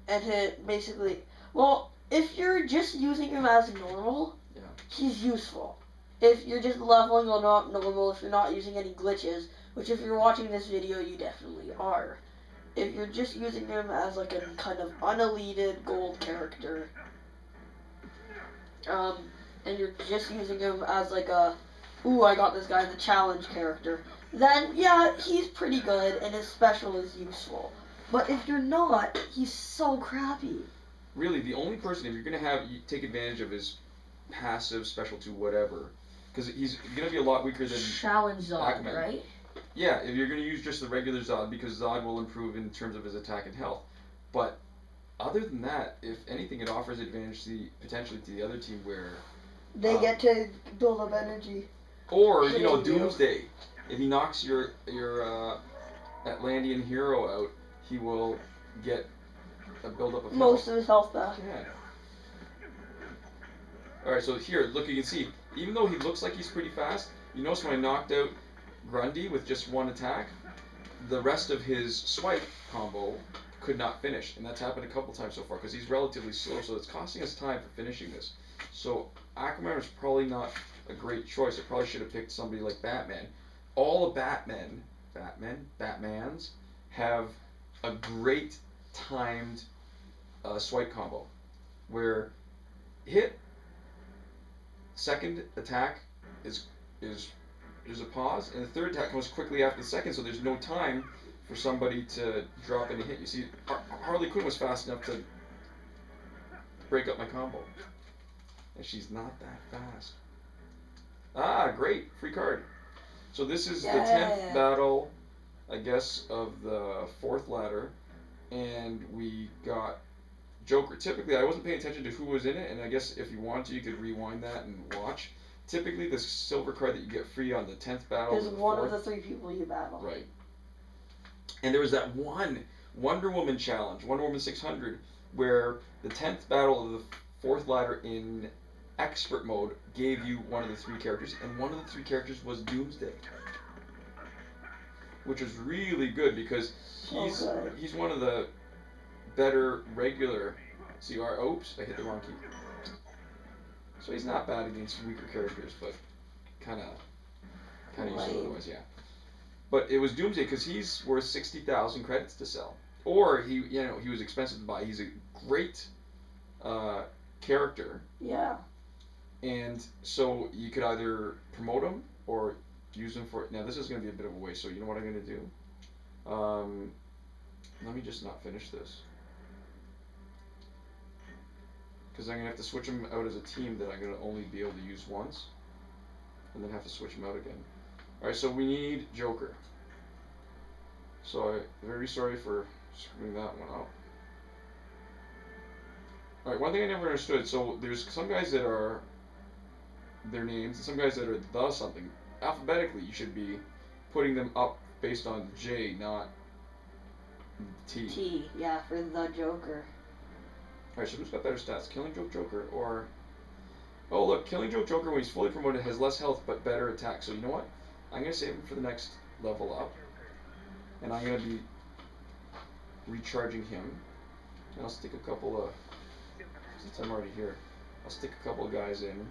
Speaker 2: And it basically, well, if you're just using him as normal,
Speaker 1: yeah,
Speaker 2: he's useful. If you're just leveling him up normal, if you're not using any glitches, which if you're watching this video, you definitely are. If you're just using him as like a kind of unelite gold character, and you're just using him as like a, ooh, I got this guy in the challenge character, then yeah, he's pretty good and his special is useful. But if you're not, he's so crappy.
Speaker 1: Really, the only person, if you're going to take advantage of his passive, special 2, whatever, because he's going to be a lot weaker than
Speaker 2: Challenge Zod,
Speaker 1: Aquaman.
Speaker 2: Right?
Speaker 1: Yeah, if you're going to use just the regular Zod, because Zod will improve in terms of his attack and health. But other than that, if anything, it offers advantage potentially to the other team where
Speaker 2: they get to build up energy.
Speaker 1: Or, Doomsday. If he knocks your Atlantean hero out, he will get a build-up of
Speaker 2: most
Speaker 1: health.
Speaker 2: of his health back.
Speaker 1: Yeah. Alright, so here, look, you can see, even though he looks like he's pretty fast, you notice when I knocked out Grundy with just one attack, the rest of his swipe combo could not finish. And that's happened a couple times so far, because he's relatively slow, so it's costing us time for finishing this. So Aquaman was probably not a great choice. I probably should have picked somebody like Batman. All the Batmans have a great timed swipe combo, where hit, second attack is there's a pause, and the third attack comes quickly after the second, so there's no time for somebody to drop in and hit. You see, Harley Quinn was fast enough to break up my combo, and she's not that fast. Ah, great, free card. So this is the 10th battle, I guess, of the 4th ladder, and we got Joker. Typically, I wasn't paying attention to who was in it, and I guess if you want to, you could rewind that and watch. Typically, the silver card that you get free on the 10th battle
Speaker 2: is one of the 3 people you battle.
Speaker 1: Right. And there was that one Wonder Woman challenge, Wonder Woman 600, where the 10th battle of the 4th ladder in expert mode gave you one of the 3 characters, and one of the 3 characters was Doomsday, which was really good because he's one of the better regular. See, oops, I hit the wrong key. So he's not bad against weaker characters, but kind of useless otherwise, yeah. But it was Doomsday because he's worth 60,000 credits to sell, or he was expensive to buy. He's a great character.
Speaker 2: Yeah.
Speaker 1: And so you could either promote him or use him for. Now this is going to be a bit of a waste. So you know what I'm going to do? Let me just not finish this. Because I'm going to have to switch them out as a team that I'm going to only be able to use once. And then have to switch them out again. Alright, so we need Joker. So I'm very sorry for screwing that one up. Alright, one thing I never understood. So there's some guys that are their names, and some guys that are the something. Alphabetically, you should be putting them up based on J, not T.
Speaker 2: T, yeah, for the Joker.
Speaker 1: Alright, so who's got better stats? Killing Joke Joker or... Oh look, Killing Joke Joker when he's fully promoted has less health but better attack. So you know what? I'm going to save him for the next level up. And I'm going to be recharging him. And I'll stick a couple of... Since I'm already here, I'll stick a couple of guys in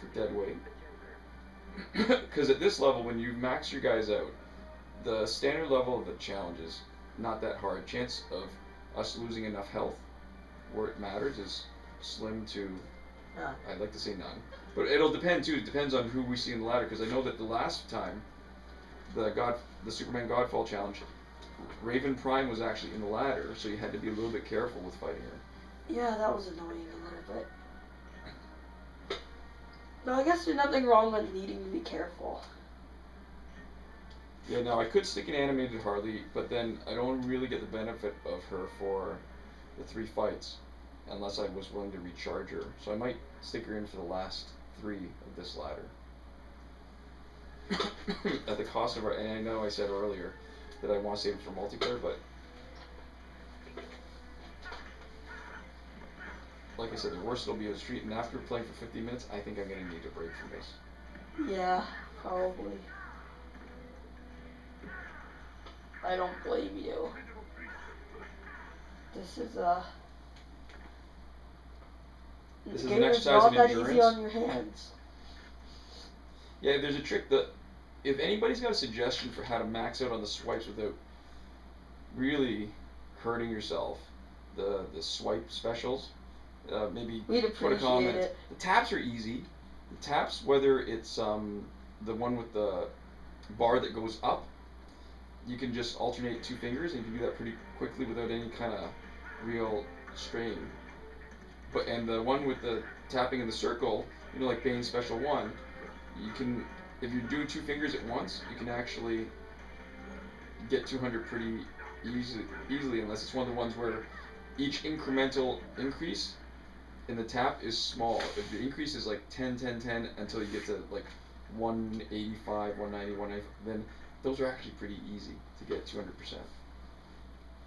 Speaker 1: for dead weight. Because at this level, when you max your guys out, the standard level of the challenge is not that hard. Chance of us losing enough health where it matters is slim to, I'd like to say none. But it'll depend too. It depends on who we see in the ladder. Because I know that the last time, the Superman Godfall challenge, Raven Prime was actually in the ladder, so you had to be a little bit careful with fighting her.
Speaker 2: Yeah, that was annoying a little bit. No, I guess there's nothing wrong with needing to be careful.
Speaker 1: Yeah, now I could stick an animated Harley, but then I don't really get the benefit of her for the 3 fights unless I was willing to recharge her. So I might stick her in for the last 3 of this ladder. At the cost of our, and I know I said earlier that I want to save it for multiplayer, but like I said, the worst it'll be is street, and after playing for 50 minutes, I think I'm going to need a break from this.
Speaker 2: Yeah, probably. I don't blame you. This is
Speaker 1: This is
Speaker 2: game
Speaker 1: an
Speaker 2: is
Speaker 1: exercise
Speaker 2: not
Speaker 1: in
Speaker 2: that
Speaker 1: endurance.
Speaker 2: easy on your hands.
Speaker 1: Yeah, there's a trick that if anybody's got a suggestion for how to max out on the swipes without really hurting yourself, the swipe specials, maybe
Speaker 2: We'd
Speaker 1: put a
Speaker 2: appreciate
Speaker 1: comment.
Speaker 2: it.
Speaker 1: The taps are easy. The taps, whether it's the one with the bar that goes up, you can just alternate 2 fingers and you can do that pretty quickly without any kind of real strain. But and the one with the tapping in the circle, you know, like Bane's special one, you can, if you do 2 fingers at once, you can actually get 200 pretty easily, unless it's one of the ones where each incremental increase in the tap is small. If the increase is like 10, 10, 10 until you get to like 185, 190, 190, then those are actually pretty easy to get 200%.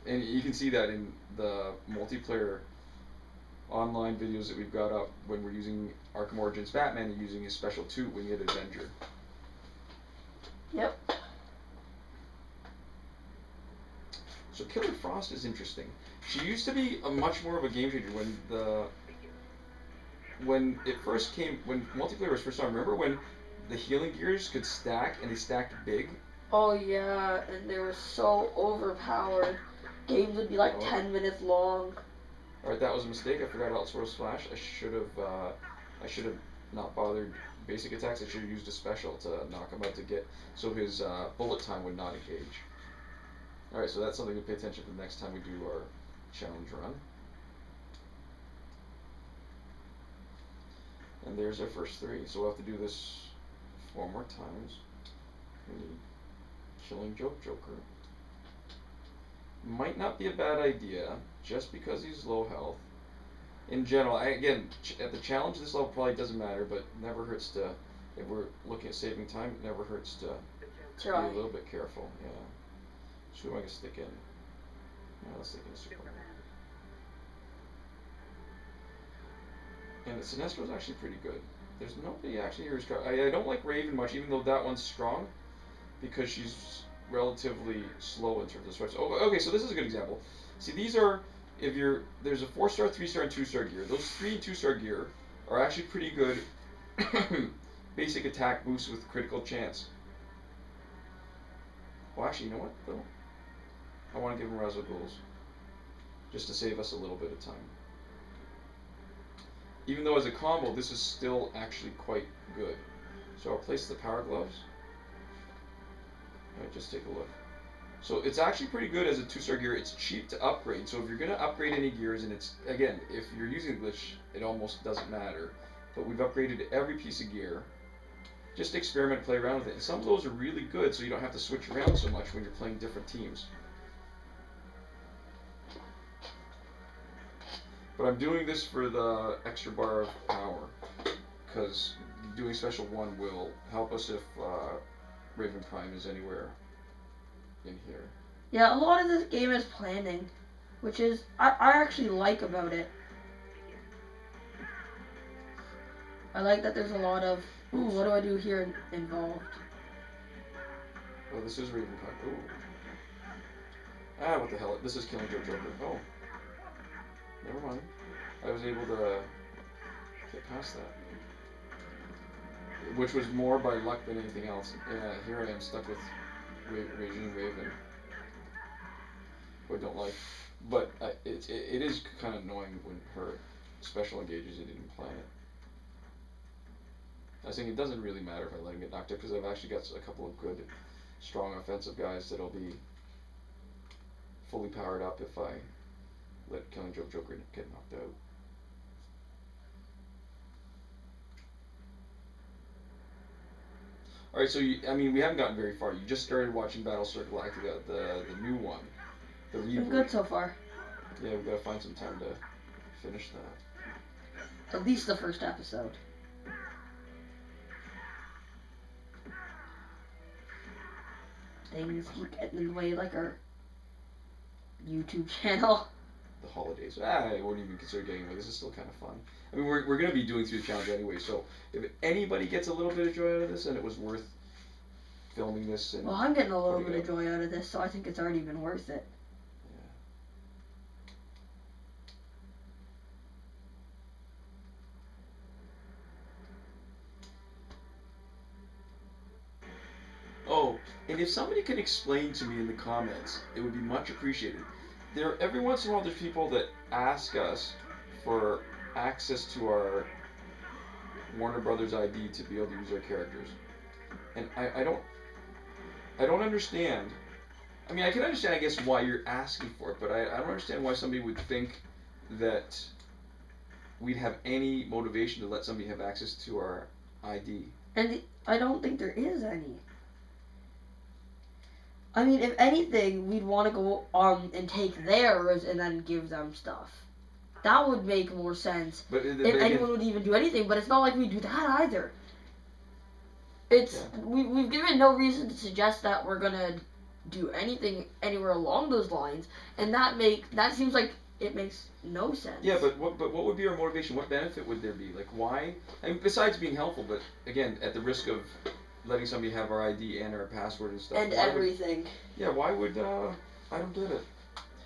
Speaker 1: And you can see that in the multiplayer online videos that we've got up when we're using Arkham Origins Batman and using his special 2 Winged Avenger.
Speaker 2: Yep.
Speaker 1: So Killer Frost is interesting. She used to be a much more of a game changer when it first came, when multiplayer was first on. Remember when the healing gears could stack and they stacked big?
Speaker 2: Oh yeah, and they were so overpowered. Games would be like 10 minutes long.
Speaker 1: Alright, that was a mistake. I forgot about Sword Splash. I should have not bothered basic attacks. I should have used a special to knock him out to get so his bullet time would not engage. Alright, so that's something to pay attention to the next time we do our challenge run. And there's our first 3. So we'll have to do this 4 more times. We need Killing Joker. Might not be a bad idea, just because he's low health. In general, again, at the challenge, this level probably doesn't matter, but it never hurts to, if we're looking at saving time, it never hurts to be a little bit careful. Yeah. So who am I going to stick in? Yeah, let's stick in Superman. And Sinestro's actually pretty good. There's nobody actually here who's... I don't like Raven much, even though that one's strong, because she's relatively slow in terms of swipes. Oh, okay, so this is a good example. See, these are, there's a 4-star, 3-star, and 2-star gear. Those 3 and 2-star gear are actually pretty good basic attack boosts with critical chance. Well, actually, you know what, though? I want to give him Razzle Ghouls, just to save us a little bit of time. Even though as a combo, this is still actually quite good. So I'll place the Power Gloves. Alright, just take a look. So it's actually pretty good as a 2-star gear. It's cheap to upgrade. So if you're going to upgrade any gears, and it's, again, if you're using glitch, it almost doesn't matter. But we've upgraded every piece of gear. Just experiment, play around with it. And some of those are really good, so you don't have to switch around so much when you're playing different teams. But I'm doing this for the extra bar of power, because doing special 1 will help us if Raven Prime is anywhere in here.
Speaker 2: Yeah, a lot of this game is planning, which is I actually like about it. I like that there's a lot of, ooh, what do I do here involved.
Speaker 1: Oh, this is Raven Prime. Ooh. Ah, what the hell? This is Killing Joker. Oh. Never mind. I was able to get past that. Which was more by luck than anything else. Yeah, here I am stuck with Raging Raven. Who I don't like. But it is kind of annoying when her special engages, you didn't plan it. I was thinking it doesn't really matter if I let him get knocked out, because I've actually got a couple of good, strong offensive guys that'll be fully powered up if I let Killing Joker get knocked out. All right, so I mean, we haven't gotten very far. You just started watching Battlestar Galactica, the new one, the
Speaker 2: Been
Speaker 1: reboot.
Speaker 2: good so far.
Speaker 1: Yeah, we gotta find some time to finish that.
Speaker 2: At least the first episode. Things keep getting in the way, like our YouTube channel.
Speaker 1: The holidays. I wouldn't even consider getting away. This is still kind of fun. I mean, we're gonna be doing through the challenge anyway. So if anybody gets a little bit of joy out of this, and it was worth filming this. And
Speaker 2: well, I'm getting a little bit of joy out of this, so I think it's already been worth it.
Speaker 1: Oh, and if somebody could explain to me in the comments, it would be much appreciated. Every once in a while, there's people that ask us for access to our Warner Brothers ID to be able to use our characters, and I don't understand. I mean, I can understand, I guess, why you're asking for it, but I don't understand why somebody would think that we'd have any motivation to let somebody have access to our ID.
Speaker 2: And I don't think there is any. I mean, if anything, we'd want to go and take theirs and then give them stuff. That would make more sense.
Speaker 1: But
Speaker 2: if anyone would even do anything, but it's not like we do that either. It's we've given no reason to suggest that we're gonna do anything anywhere along those lines, and that seems like it makes no sense.
Speaker 1: Yeah, but what would be our motivation? What benefit would there be? Like, why? I mean, besides being helpful, but again, at the risk of letting somebody have our ID and our password and stuff.
Speaker 2: And everything.
Speaker 1: Why would I don't get it.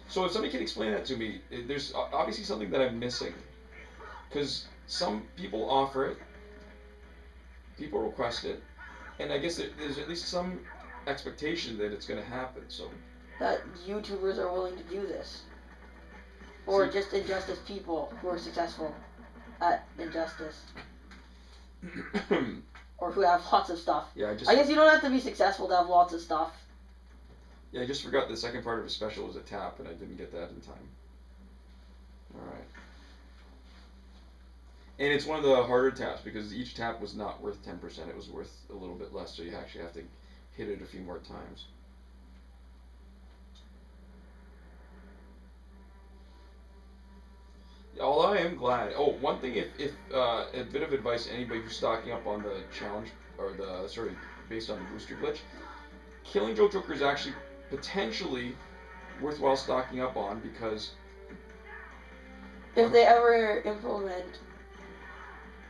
Speaker 1: So if somebody can explain that to me, there's obviously something that I'm missing. Because some people offer it, people request it, and I guess there's at least some expectation that it's going to happen. So
Speaker 2: that YouTubers are willing to do this. Or just Injustice people who are successful at Injustice. Or who have lots of stuff.
Speaker 1: Yeah,
Speaker 2: I guess you don't have to be successful to have lots of stuff.
Speaker 1: Yeah, I just forgot the second part of his special was a tap, and I didn't get that in time. Alright. And it's one of the harder taps, because each tap was not worth 10%, it was worth a little bit less, so you actually have to hit it a few more times. Although I am glad. Oh, one thing, if a bit of advice to anybody who's stocking up on the challenge, or based on the booster glitch, Killing Joker is actually potentially worthwhile stocking up on, because
Speaker 2: if they ever implement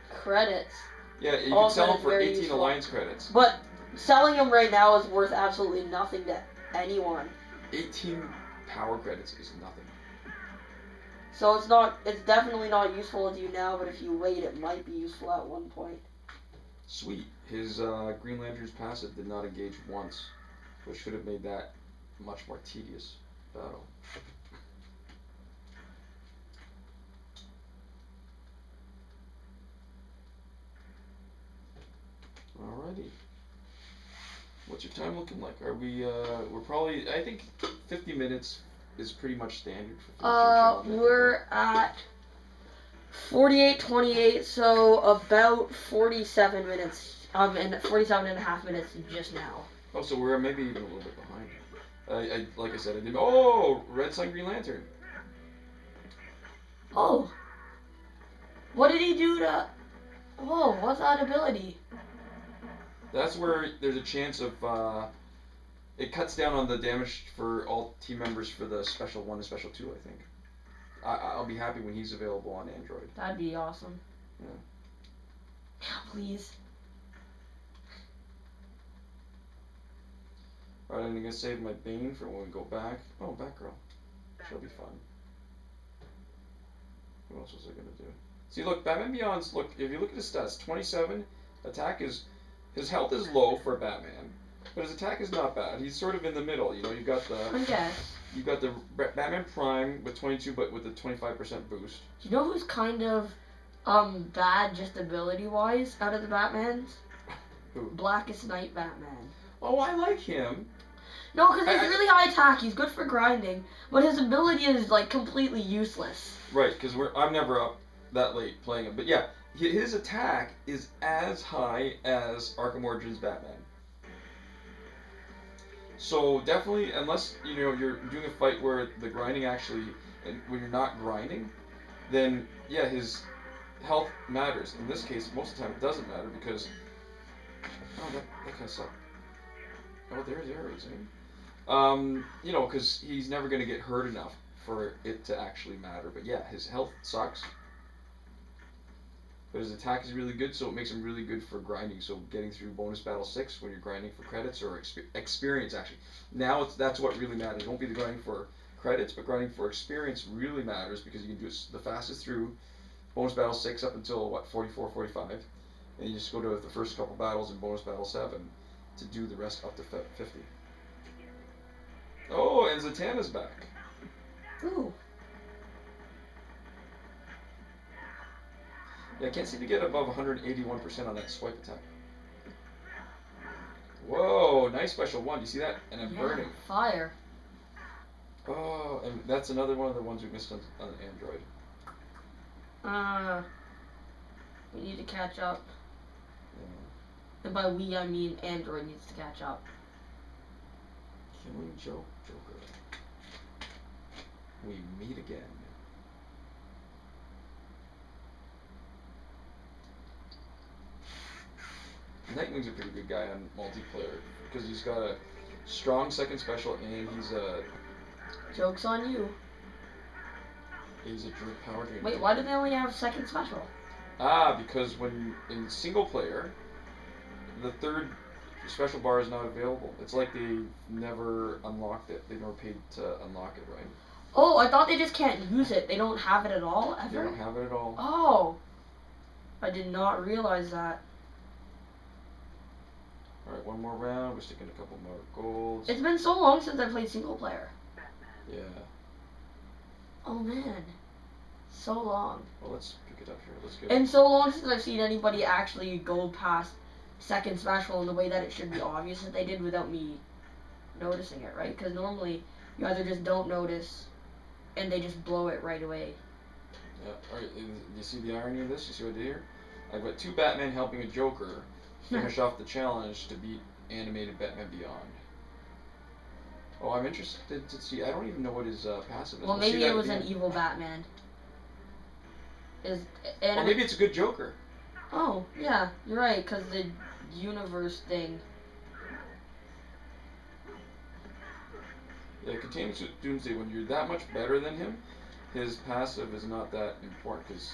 Speaker 2: credits,
Speaker 1: yeah, you can sell them for 18 useful. Alliance credits.
Speaker 2: But selling them right now is worth absolutely nothing to anyone.
Speaker 1: 18 power credits is nothing.
Speaker 2: So it's definitely not useful to you now, but if you wait, it might be useful at one point.
Speaker 1: Sweet. His Green Lantern's passive did not engage once, which should have made that much more tedious battle. Alrighty. What's your time looking like? Are we, we're probably, I think 50 minutes is pretty much standard for challenge.
Speaker 2: We're at 48:28, so about 47 minutes, and 47 and a half minutes just now.
Speaker 1: Oh, so we're maybe even a little bit behind. Like I said, I did, Red Sun Green Lantern.
Speaker 2: Oh. What did he do to, what's that ability?
Speaker 1: That's where there's a chance of, it cuts down on the damage for all team members for the Special 1 and Special 2, I think. I'll be happy when he's available on Android.
Speaker 2: That'd be awesome.
Speaker 1: Yeah.
Speaker 2: Yeah, please.
Speaker 1: Alright, I'm gonna save my Bane for when we go back. Oh, Batgirl. She'll be fun. What else was I gonna do? See, look, Batman Beyond's, look, if you look at his stats, 27, attack is, his health is low for Batman, but his attack is not bad. He's sort of in the middle, you know, you've got the...
Speaker 2: I guess.
Speaker 1: You've got the Batman Prime with 22, but with the 25% boost.
Speaker 2: Do you know who's kind of, bad just ability-wise out of the Batmans?
Speaker 1: Who?
Speaker 2: Blackest Night Batman.
Speaker 1: Oh, I like him.
Speaker 2: No, because he's really high attack, he's good for grinding, but his ability is, like, completely useless.
Speaker 1: Right, because I'm never up that late playing him. But yeah, his attack is as high as Arkham Origins Batman. So definitely, unless you're doing a fight where the grinding actually, and when you're not grinding, then yeah, his health matters. In this case, most of the time it doesn't matter because that kind of sucks. Oh, there's arrows, eh? Because he's never gonna get hurt enough for it to actually matter. But yeah, his health sucks. But his attack is really good, so it makes him really good for grinding. So getting through bonus battle 6 when you're grinding for credits or experience actually. Now that's what really matters. It won't be the grinding for credits, but grinding for experience really matters because you can do it the fastest through bonus battle 6 up until what 44, 45, and you just go to the first couple battles in bonus battle 7 to do the rest up to 50. Oh, and Zatanna's back.
Speaker 2: Ooh.
Speaker 1: Yeah, I can't seem to get above 181% on that swipe attack. Whoa, nice special one. Do you see that? And I'm burning.
Speaker 2: Fire.
Speaker 1: Oh, and that's another one of the ones we missed on Android.
Speaker 2: We need to catch up.
Speaker 1: Yeah.
Speaker 2: And by we, I mean Android needs to catch up.
Speaker 1: Killing Joker. We meet again. Nightwing's a pretty good guy on multiplayer because he's got a strong second special and he's a...
Speaker 2: Joke's on you.
Speaker 1: He's a power drain.
Speaker 2: Wait, why do they only have second special?
Speaker 1: Because when in single player, the third special bar is not available. It's like they never unlocked it. They never paid to unlock it, right?
Speaker 2: Oh, I thought they just can't use it. They don't have it at all, ever?
Speaker 1: They don't have it at all.
Speaker 2: Oh. I did not realize that.
Speaker 1: Alright, one more round. We're sticking a couple more golds.
Speaker 2: It's been so long since I played single player.
Speaker 1: Yeah.
Speaker 2: Oh, man. So long.
Speaker 1: Well, let's pick it up here. Let's go.
Speaker 2: And so long since I've seen anybody actually go past second special in the way that it should be obvious that they did without me noticing it, right? Because normally you either just don't notice and they just blow it right away.
Speaker 1: Yeah. Alright, you see the irony of this? You see what I did here? I've got 2 Batmen helping a Joker finish off the challenge to beat animated Batman Beyond. Oh, I'm interested to see. I don't even know what his passive is.
Speaker 2: Well, maybe it was an evil Batman.
Speaker 1: Or maybe it's a good Joker.
Speaker 2: Oh, yeah, you're right, because the universe thing.
Speaker 1: Yeah, Containment Doomsday, when you're that much better than him, his passive is not that important because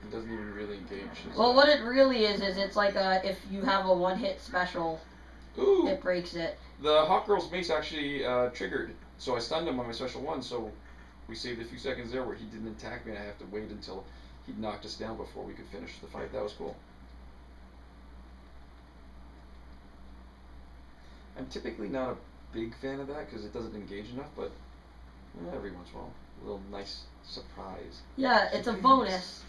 Speaker 1: he doesn't even really engage.
Speaker 2: Well, what it really is it's like if you have a one-hit special,
Speaker 1: Ooh,
Speaker 2: it breaks it.
Speaker 1: The Hawk Girl's mace actually triggered, so I stunned him on my special one, so we saved a few seconds there where he didn't attack me and I have to wait until he knocked us down before we could finish the fight. That was cool. I'm typically not a big fan of that because it doesn't engage enough, but every once in a while, a little nice surprise.
Speaker 2: Yeah, it's a bonus.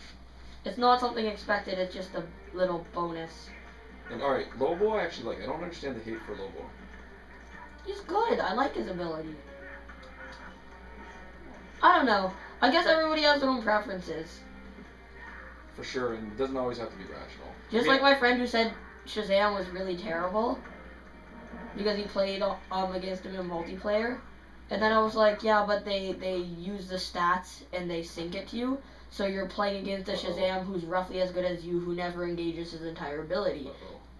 Speaker 2: It's not something expected, it's just a little bonus.
Speaker 1: And alright, Lobo I actually like. I don't understand the hate for Lobo.
Speaker 2: He's good. I like his ability. I don't know. I guess everybody has their own preferences.
Speaker 1: For sure, and it doesn't always have to be rational.
Speaker 2: Just like my friend who said Shazam was really terrible because he played against him in multiplayer. And then I was like, yeah, but they use the stats and they sync it to you. So you're playing against a Shazam who's roughly as good as you who never engages his entire ability.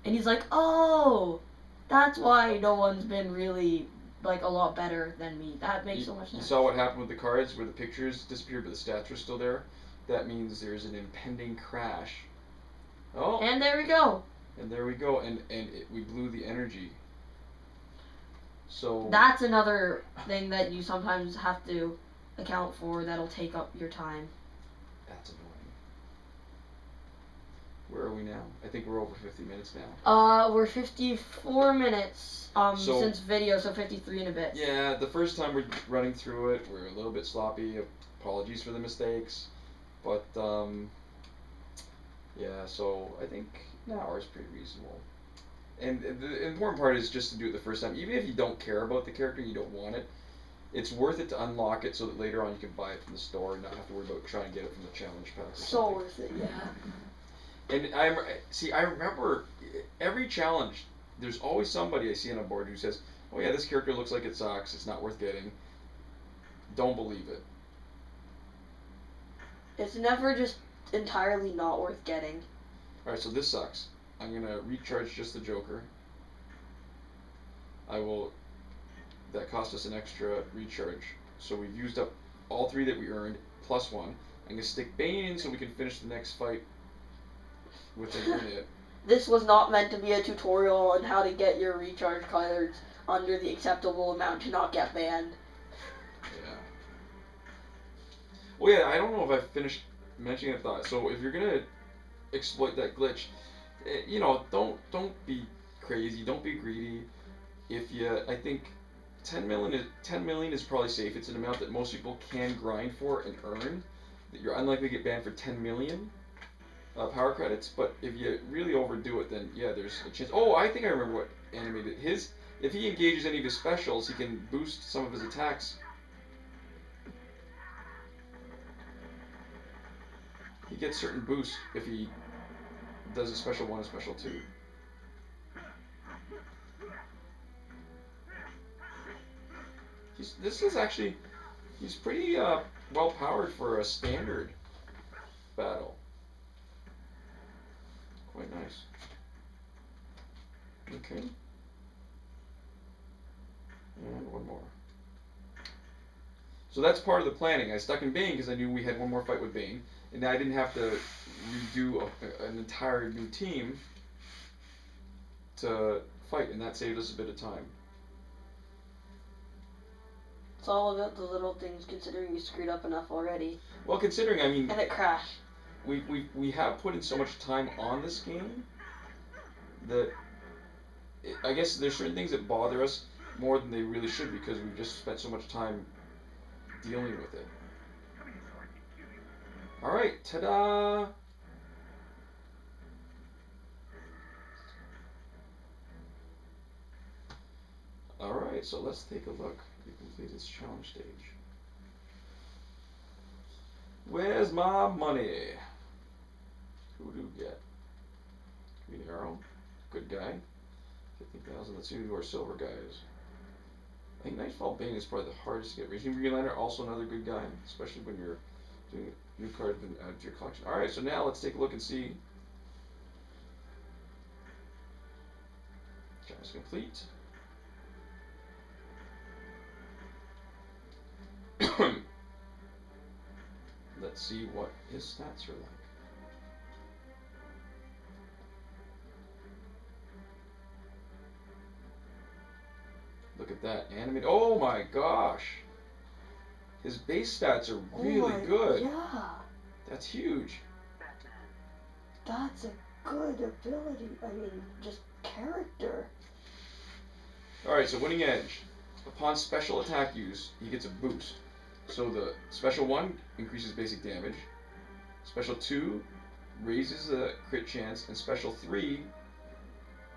Speaker 2: And he's like, oh, that's why no one's been really, like, a lot better than me. That makes so much sense.
Speaker 1: You saw what happened with the cards where the pictures disappeared but the stats were still there? That means there's an impending crash. Oh.
Speaker 2: And there we go.
Speaker 1: And there we go. And we blew the energy. So
Speaker 2: that's another thing that you sometimes have to account for that'll take up your time.
Speaker 1: That's annoying. Where are we now? I think we're over 50 minutes now.
Speaker 2: We're 54 minutes since video, so 53 in a bit.
Speaker 1: Yeah, the first time we're running through it, we're a little bit sloppy. Apologies for the mistakes. But, yeah, so I think an hour is pretty reasonable. And the important part is just to do it the first time. Even if you don't care about the character, you don't want it, it's worth it to unlock it so that later on you can buy it from the store and not have to worry about trying to get it from the challenge pack.
Speaker 2: So worth it, yeah.
Speaker 1: And I remember every challenge, there's always somebody I see on a board who says, oh yeah, this character looks like it sucks, it's not worth getting. Don't believe it.
Speaker 2: It's never just entirely not worth getting.
Speaker 1: Alright, so this sucks. I'm gonna recharge just the Joker. That cost us an extra recharge. So we've used up all 3 that we earned, plus 1. I'm gonna stick Bane in so we can finish the next fight within a minute.
Speaker 2: This was not meant to be a tutorial on how to get your recharge cards under the acceptable amount to not get banned.
Speaker 1: Yeah. Well, yeah, I don't know if I finished mentioning a thought. So if you're gonna exploit that glitch, you know, don't be crazy, don't be greedy. I think 10 million is probably safe. It's an amount that most people can grind for and earn. That you're unlikely to get banned for 10 million power credits. But if you really overdo it, then yeah, there's a chance. Oh, I think I remember what animated his. If he engages any of his specials, he can boost some of his attacks. He gets certain boosts if he does a special 1 and special 2. He's pretty well powered for a standard battle. Quite nice. Okay. And one more. So that's part of the planning. I stuck in Bane because I knew we had one more fight with Bane. And I didn't have to redo an entire new team to fight, and that saved us a bit of time.
Speaker 2: It's all about the little things, considering you screwed up enough already.
Speaker 1: Well, considering, I mean...
Speaker 2: And it crashed.
Speaker 1: We have put in so much time on this game that... I guess there's certain things that bother us more than they really should because we've just spent so much time dealing with it. Alright, ta-da! Alright, so let's take a look. We complete this challenge stage. Where's my money? Who do we get? Green Arrow, good guy. 15,000, let's see who our silver guy is. I think Nightfall Bane is probably the hardest to get. Raging Green Lantern, also another good guy, especially when you're doing new cards and add to your collection. Alright, so now let's take a look and see. Challenge complete. Let's see what his stats are like. Look at that animated. Oh my gosh! His base stats are really good.
Speaker 2: Yeah.
Speaker 1: That's huge.
Speaker 2: That's a good ability. I mean, just character.
Speaker 1: Alright, so Winning Edge. Upon special attack use, he gets a boost. So the special 1 increases basic damage. Special 2 raises the crit chance. And special 3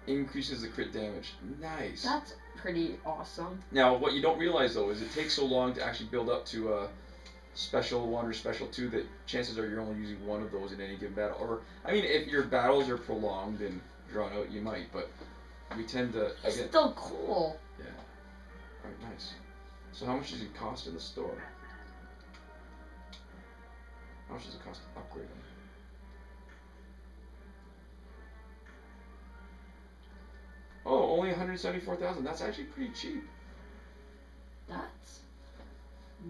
Speaker 1: increases the crit damage. Nice.
Speaker 2: That's pretty awesome.
Speaker 1: Now, what you don't realize, though, is it takes so long to actually build up to a special 1 or special 2 that chances are you're only using one of those in any given battle. Or, I mean, if your battles are prolonged and drawn out, you might, but we tend to...
Speaker 2: It's still cool.
Speaker 1: Yeah. Alright, nice. So how much does it cost in the store? How much does it cost to upgrade them? Oh, only 174,000. That's actually pretty cheap.
Speaker 2: That's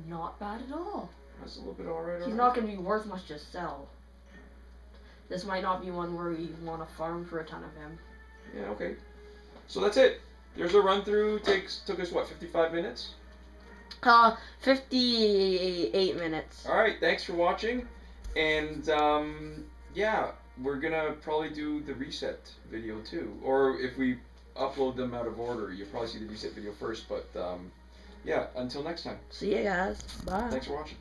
Speaker 2: not bad at all.
Speaker 1: That's a little bit alright.
Speaker 2: He's not going to be worth much to sell. This might not be one where we want to farm for a ton of him.
Speaker 1: Yeah, okay. So that's it. There's a run through. Took us what, 55 minutes?
Speaker 2: 58 minutes.
Speaker 1: Alright, thanks for watching. And yeah, we're gonna probably do the reset video too. Or if we upload them out of order, you'll probably see the reset video first. But yeah, until next time.
Speaker 2: See you guys. Bye.
Speaker 1: Thanks for watching.